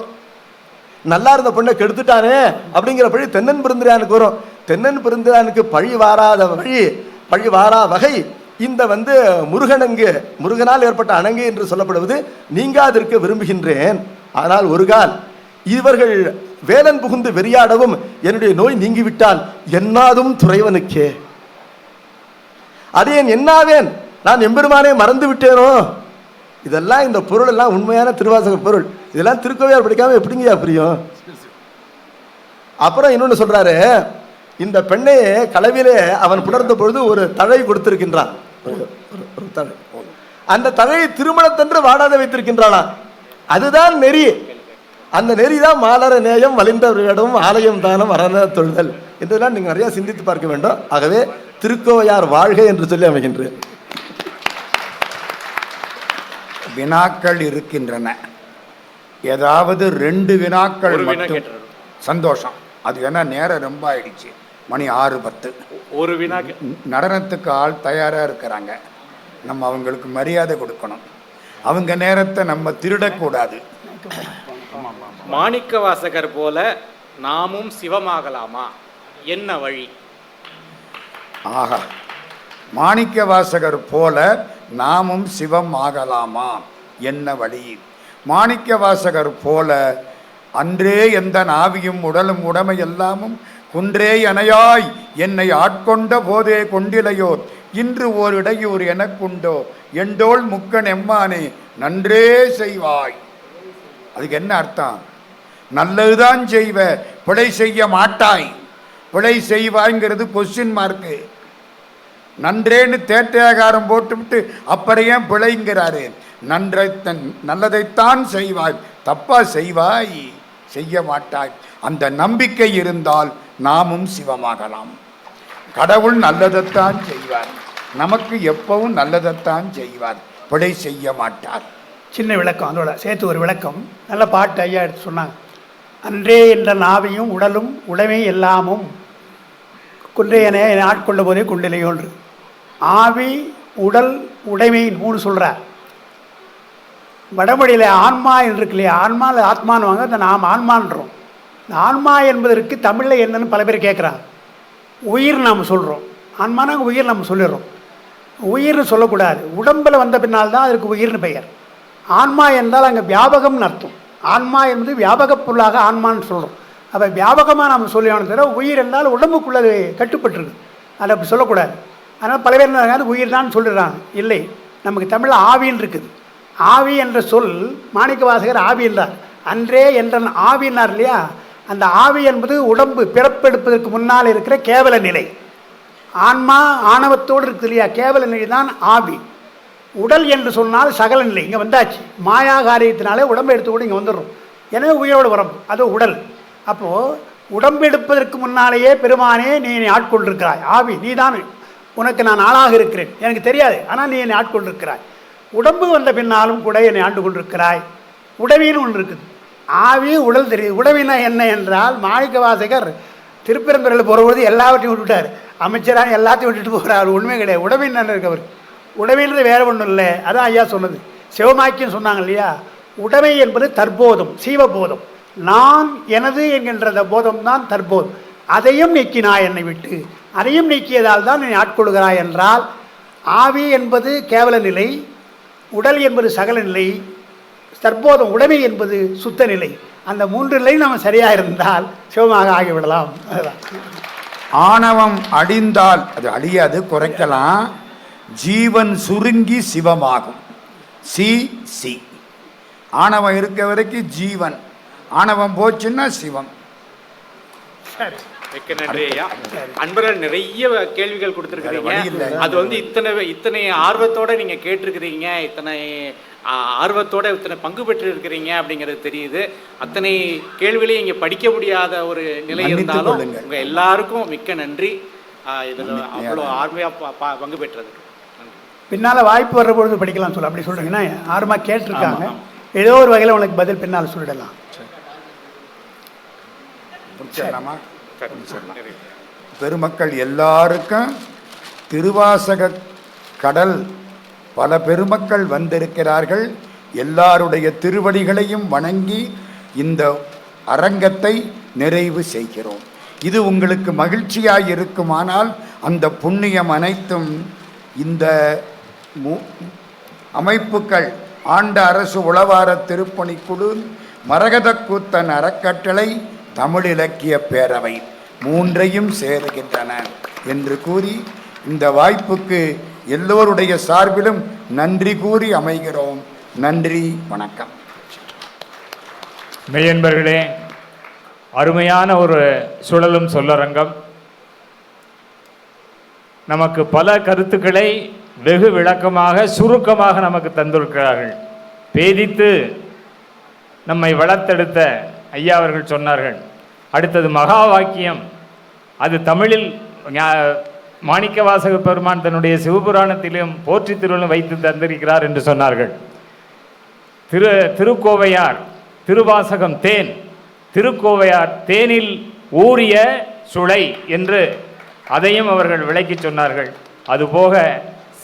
நல்லா இருந்த பொண்ணை கெடுத்துட்டானே அப்படிங்கிற பழி தென்னன் பெருந்துரையானுக்கு வரும். தென்னன் பெருந்துரையானுக்கு பழி வாராத வழி, பழி வாரா வகை இந்த முருகனங்கு, முருகனால் ஏற்பட்ட அணங்கு என்று சொல்லப்படுவது நீங்காதிருக்க விரும்புகின்றேன். ஆனால் ஒரு கால் இவர்கள் வேலன் புகுந்து வெறியாடவும் என்னுடைய நோய் நீங்கிவிட்டால் என்னாதும் துறைவனுக்கே. அது ஏன் என்னாவேன், நான் எம்பெருமானே மறந்து விட்டேனோ. இதெல்லாம் இந்த பொருள் எல்லாம் உண்மையான திருவாசக பொருள். இதெல்லாம் திருக்கோவையார் படிக்காம எப்படிங்கயா புரியும்? அப்புறம் இன்னொன்று சொல்றாரு, இந்த பெண்ணை களவிலே அவன் புணர்ந்த பொழுது ஒரு தழை கொடுத்திருக்கின்றான். ஒரு தழை, அந்த தழையை திருமணத்தன்று வாடாத வைத்திருக்கின்றானா. அதுதான் நெறி. அந்த நெறிதான் மாலர நேயம் வலிந்தவர்களிடம் ஆலயம் தானம் அரண தொழுதல் என்றெல்லாம் நீங்கள் நிறைய சிந்தித்து பார்க்க வேண்டும். ஆகவே திருக்கோவையார் வாழ்க என்று சொல்லி அமைகின்றேன். வினாக்கள் இருக்கின்றன. ஏதாவது 2 வினாக்கள் மட்டும் சந்தோஷம். அது ஏன்னா நேரம் ரொம்ப ஆயிடுச்சு, மணி 6:10. ஒரு வினா. நடனத்துக்கு ஆள் தயாராக இருக்கிறாங்க, நம்ம அவங்களுக்கு மரியாதை கொடுக்கணும். அவங்க நேரத்தை நம்ம திருடக்கூடாது. மாணிக்க வாசகர் போல நாமும் சிவமாகலாமா, என்ன வழி? ஆகா, மாணிக்க வாசகர் போல நாமும் சிவம் ஆகலாமா, என்ன வழி? மாணிக்க வாசகர் போல அன்றே எந்த ஆவியும் உடலும் உடமை எல்லாமும் குன்றே அணையாய் என்னை ஆட்கொண்ட போதே கொண்டிலையோர் இன்று ஓர் இடையூர் எனக்குண்டோ எண்டோள் முக்கன் எம்மானே நன்றே செய்வாய். அதுக்கு என்ன அர்த்தம்? நல்லதுதான் செய்வ, பிழை செய்ய மாட்டாய். பிழை செய்வாய்ங்கிறது கொஸ்டின் மார்க்கு. நன்றேன்னு தேட்டையாகாரம் போட்டுவிட்டு அப்புறம் ஏன் பிழைங்கிறாரு? நல்லதைத்தான் செய்வாய், தப்பா செய்வாய், செய்ய மாட்டாய். அந்த நம்பிக்கை இருந்தால் நாமும் சிவமாகலாம். கடவுள் நல்லதைத்தான் செய்வார், நமக்கு எப்பவும் நல்லதைத்தான் செய்வார், பிழை செய்ய மாட்டார். சின்ன விளக்கம், அதோட சேர்த்து ஒரு விளக்கம். நல்ல பாட்டு ஐயா எடுத்து சொன்னாங்க. அன்றே என்ற நாவியும் உடலும் உடைமை எல்லாமும் குன்றையனே ஆட்கொண்ட போதே கொண்டிலையோன்று. ஆவி உடல் உடைமையின் 3 சொல்கிறார். வடமொழியில் ஆன்மா என்று இருக்கு இல்லையா, ஆன்மாவில் ஆத்மான்னு வாங்க, அதை நாம் ஆன்மான்றோம். இந்த ஆன்மா என்பதற்கு தமிழில் என்னன்னு பல பேர் கேட்குறாங்க. உயிர் நாம் சொல்கிறோம், ஆன்மானா உயிர் நம்ம சொல்லிடுறோம். உயிர்னு சொல்லக்கூடாது, உடம்பில் வந்த பின்னால் தான் அதற்கு உயிர்னு பெயர். ஆன்மா என்றால் அங்கே வியாபகம்னு அர்த்தம். ஆன்மா என்பது வியாபக பொருளாக ஆன்மான்னு சொல்கிறோம். அப்போ வியாபகமாக நம்ம சொல்லியானது தவிர உயிர் என்றால் உடம்புக்குள்ளது கட்டுப்பட்டுருக்கு, அதை அப்படி சொல்லக்கூடாது. அதனால் பல பேர் என்ன உயிர் தான் சொல்லிடுறாங்க. இல்லை, நமக்கு தமிழில் ஆவின்னு இருக்குது. ஆவி என்ற சொல் மாணிக்க வாசகர் ஆவி என்றார். அன்றே என்ற ஆவினார் இல்லையா, அந்த ஆவி என்பது உடம்பு பிறப்பெடுப்பதற்கு முன்னால் இருக்கிற கேவல நிலை. ஆன்மா ஆணவத்தோடு இருக்குது இல்லையா, கேவல நிலை தான் ஆவி. உடல் என்று சொன்னால் சகல நிலை, இங்கே வந்தாச்சு. மாயா காரியத்தினாலே உடம்பை எடுத்துக்கூட இங்கே வந்துடுறோம். எனவே உயிரோடு உடம்பு, அது உடல். அப்போது உடம்பு எடுப்பதற்கு முன்னாலேயே பெருமானே நீ என்னை ஆட்கொண்டிருக்கிறாய். ஆவி நீ தான், உனக்கு நான் ஆளாக இருக்கிறேன், எனக்கு தெரியாது, ஆனால் நீ என்னை ஆட்கொண்டிருக்கிறாய். உடம்பு வந்த பின்னாலும் கூட என்னை ஆண்டு கொண்டிருக்கிறாய். உடவின்னு ஒன்று இருக்குது. ஆவி உடல் தெரியுது. உடவினா என்ன என்றால், மாணிக்க வாசகர் திருப்பெருந்துறையில் போகிறபோது எல்லாவற்றையும் விட்டுவிட்டார். அமைச்சராக எல்லாத்தையும் விட்டுட்டு போகிறார். உண்மை கிடையாது. உடவின் என்ன இருக்கு அவர்? உடமைன்றது வேறு ஒன்றும் இல்லை. அதான் ஐயா சொன்னது. சிவமாக்கியம் சொன்னாங்க இல்லையா, உடைமை என்பது தற்போதம், சீவபோதம். நான் எனது என்கின்ற அந்த போதம் தான் தற்போதம். அதையும் நீக்கினாய் என்னை விட்டு, அதையும் நீக்கியதால் தான் நீ ஆட்கொள்கிறாய் என்றால், ஆவி என்பது கேவல நிலை, உடல் என்பது சகல நிலை, தற்போதம் உடைமை என்பது சுத்த நிலை. அந்த 3 நிலையும் நம்ம சரியாக இருந்தால் சிவமாக ஆகிவிடலாம். அதுதான். ஆணவம் அழிந்தால் அது அழியாது, குறைக்கலாம். ஜீவன் சுருங்கி சிவமாகும். சி ஆணவம் இருக்க வரைக்கும் ஜீவன், ஆணவம் போச்சுன்னா சிவம். சரி, மிக்க நன்றி ஐயா. அன்பர்கள் நிறைய கேள்விகள் கொடுத்துருக்கிறீங்க. அது இத்தனை ஆர்வத்தோட நீங்க கேட்டிருக்கிறீங்க, இத்தனை ஆர்வத்தோட இத்தனை பங்கு பெற்று இருக்கிறீங்க அப்படிங்கிறது தெரியுது. அத்தனை கேள்விகளையும் இங்கே படிக்க முடியாத ஒரு நிலை இருந்தாலும் உங்க எல்லாருக்கும் மிக்க நன்றி. இதில் அவ்வளோ ஆர்வமாக பங்கு பெற்றதுக்கு பின்னால் வாய்ப்பு வர்ற பொழுது படிக்கலாம் சொல்ல, அப்படி சொல்கிறீங்கன்னா ஆர்வமாக கேட்டிருக்காங்க. ஏதோ ஒரு வகையில் உனக்கு பதில் பின்னால் சொல்லிடலாம். பெருமக்கள் எல்லாருக்கும் திருவாசக கடல் பல பெருமக்கள் வந்திருக்கிறார்கள். எல்லாருடைய திருவடிகளையும் வணங்கி இந்த அரங்கத்தை நிறைவு செய்கிறோம். இது உங்களுக்கு மகிழ்ச்சியாக இருக்குமானால் அந்த புண்ணியம் அனைத்தும் இந்த அமைப்புகள் ஆண்ட அரசு உளவார திருப்பணிக்குழு, மரகதக்கூத்தன் அறக்கட்டளை, தமிழ் இலக்கிய பேரவை மூன்றையும் சேருகின்றன என்று கூறி இந்த வாய்ப்புக்கு எல்லோருடைய சார்பிலும் நன்றி கூறி அமைகிறோம். நன்றி, வணக்கம். மெய்யன்பர்களே, அருமையான ஒரு சுழலும் சொல்லரங்கம். நமக்கு பல கருத்துக்களை வெகு விளக்கமாக சுருக்கமாக நமக்கு தந்திருக்கிறார்கள். பேதித்து நம்மை வளர்த்தெடுத்த ஐயா அவர்கள் சொன்னார்கள். அடுத்தது மகா வாக்கியம், அது தமிழில் மாணிக்கவாசக பெருமான் தன்னுடைய சிவபுராணத்திலும் போற்றி திருவிழும் வைத்து தந்திருக்கிறார் என்று சொன்னார்கள். திருக்கோவையார் திருவாசகம் தேன், திருக்கோவையார் தேனில் ஊறிய சுளை என்று அதையும் அவர்கள் விளக்கி சொன்னார்கள். அதுபோக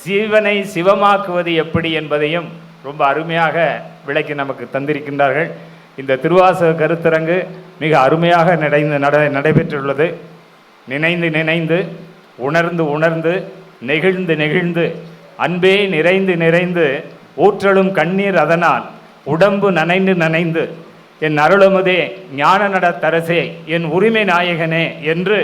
சிவனை சிவமாக்குவது எப்படி என்பதையும் ரொம்ப அருமையாக விளக்கி நமக்கு தந்திருக்கின்றார்கள். இந்த திருவாசக கருத்தரங்கு மிக அருமையாக நடைபெற்றுள்ளது. நினைந்து நினைந்து, உணர்ந்து உணர்ந்து, நெகிழ்ந்து நெகிழ்ந்து, அன்பே நிறைந்து நிறைந்து, ஊற்றலும் கண்ணீர் அதனால் உடம்பு நனைந்து நனைந்து, என் அருளமுதே ஞான நடத்தரசே என் உரிமை நாயகனே என்று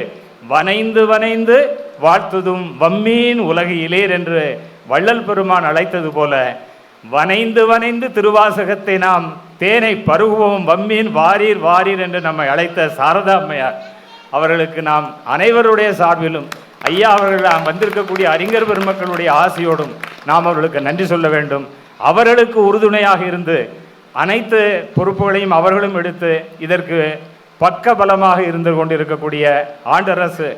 வனைந்து வனைந்து வாழ்த்துதும் வம்மீன் உலகிலேர் என்று வள்ளல் பெருமான் அழைத்தது போல, வனைந்து வனைந்து திருவாசகத்தை நாம் தேனை பருகுவோம், வம்மீன் வாரீர் வாரீர் என்று நம்மை அழைத்த சாரதா அம்மையார் அவர்களுக்கு நாம் அனைவருடைய சார்பிலும், ஐயா அவர்கள் வந்திருக்கக்கூடிய அறிஞர் பெருமக்களுடைய ஆசையோடும் நாம் அவர்களுக்கு நன்றி சொல்ல வேண்டும். அவர்களுக்கு உறுதுணையாக இருந்து அனைத்து பொறுப்புகளையும் அவர்களும் எடுத்து இதற்கு பக்க பலமாக இருந்து கொண்டிருக்கக்கூடிய ஆண்டரசு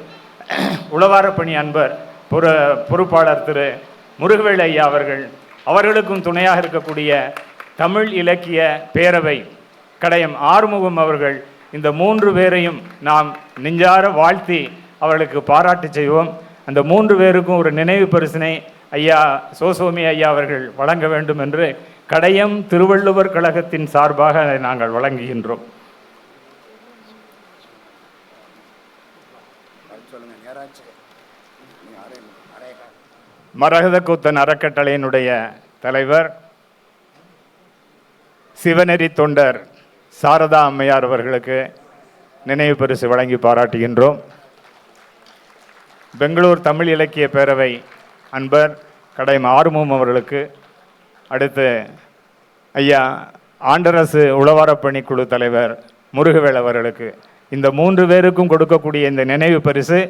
உளவாரப்பணி அன்பர் பொறுப்பாளர் திரு முருகவேல் ஐயா அவர்களுக்கும் துணையாக இருக்கக்கூடிய தமிழ் இலக்கிய பேரவை கடையம் ஆறுமுகம் அவர்கள், இந்த 3 பேரையும் நாம் நெஞ்சார வாழ்த்தி அவர்களுக்கு பாராட்டு செய்வோம். அந்த 3 பேருக்கும் ஒரு நினைவு பரிசினை ஐயா சோசோமி ஐயா அவர்கள் வழங்க வேண்டும் என்று கடையம் திருவள்ளுவர் கழகத்தின் சார்பாக நாங்கள் வழங்குகின்றோம். மரகதக்கூத்தன் அறக்கட்டளையினுடைய தலைவர் சிவநெறி தொண்டர் சாரதா அம்மையார் அவர்களுக்கு நினைவு பரிசு வழங்கி பாராட்டுகின்றோம். பெங்களூர் தமிழ் இலக்கிய பேரவை அன்பர் கடையம் ஆறுமுகம் அவர்களுக்கு, அடுத்து ஐயா ஆண்டரசு உளவாரப்பணிக்குழு தலைவர் முருகவேல் அவர்களுக்கு, இந்த 3 பேருக்கும் கொடுக்கக்கூடிய இந்த நினைவு பரிசு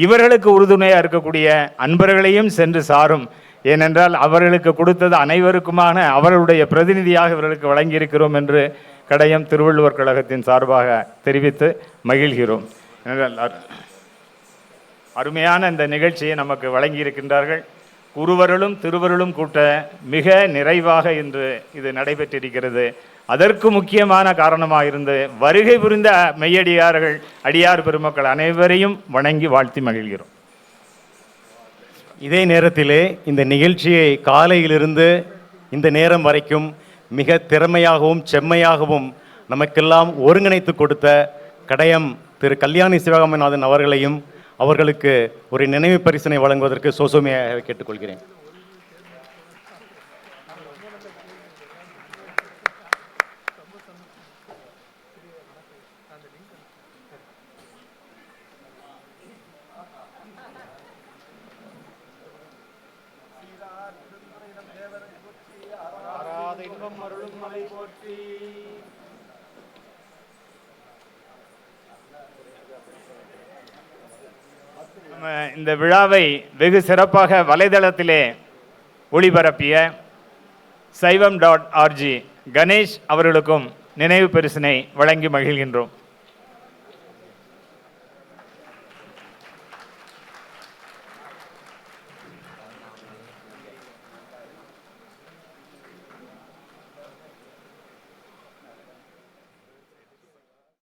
இவர்களுக்கு உறுதுணையாக இருக்கக்கூடிய அன்பர்களையும் சென்று சாரும். ஏனென்றால் அவர்களுக்கு கொடுத்தது அனைவருக்குமான அவர்களுடைய பிரதிநிதியாக இவர்களுக்கு வழங்கியிருக்கிறோம் என்று கடையம் திருவள்ளுவர் கழகத்தின் சார்பாக தெரிவித்து மகிழ்கிறோம். ஏனென்றால் அருமையான இந்த நிகழ்ச்சியை நமக்கு வழங்கியிருக்கின்றார்கள். குருவருளும் திருவருளும் கூட்ட மிக நிறைவாக இன்று இது நடைபெற்றிருக்கிறது. அதற்கு முக்கியமான காரணமாக இருந்து வருகை புரிந்த மெய்யடியார்கள், அடியார் பெருமக்கள் அனைவரையும் வணங்கி வாழ்த்தி மகிழ்கிறோம். இதே நேரத்திலே இந்த நிகழ்ச்சியை காலையிலிருந்து இந்த நேரம் வரைக்கும் மிக திறமையாகவும் செம்மையாகவும் நமக்கெல்லாம் ஒருங்கிணைத்து கொடுத்த கடையம் திரு கல்யாணி சிவகாமநாதன் அவர்களையும் அவர்களுக்கு ஒரு நினைவு பரிசினை வழங்குவதற்கு சோசோமியாக கேட்டுக்கொள்கிறேன். இந்த விழாவை வெகு சிறப்பாக வலைதளத்திலே ஒளிபரப்பிய சைவம்.org கணேஷ் அவர்களுக்கும் நினைவு பரிசினை வழங்கி மகிழ்கின்றோம்.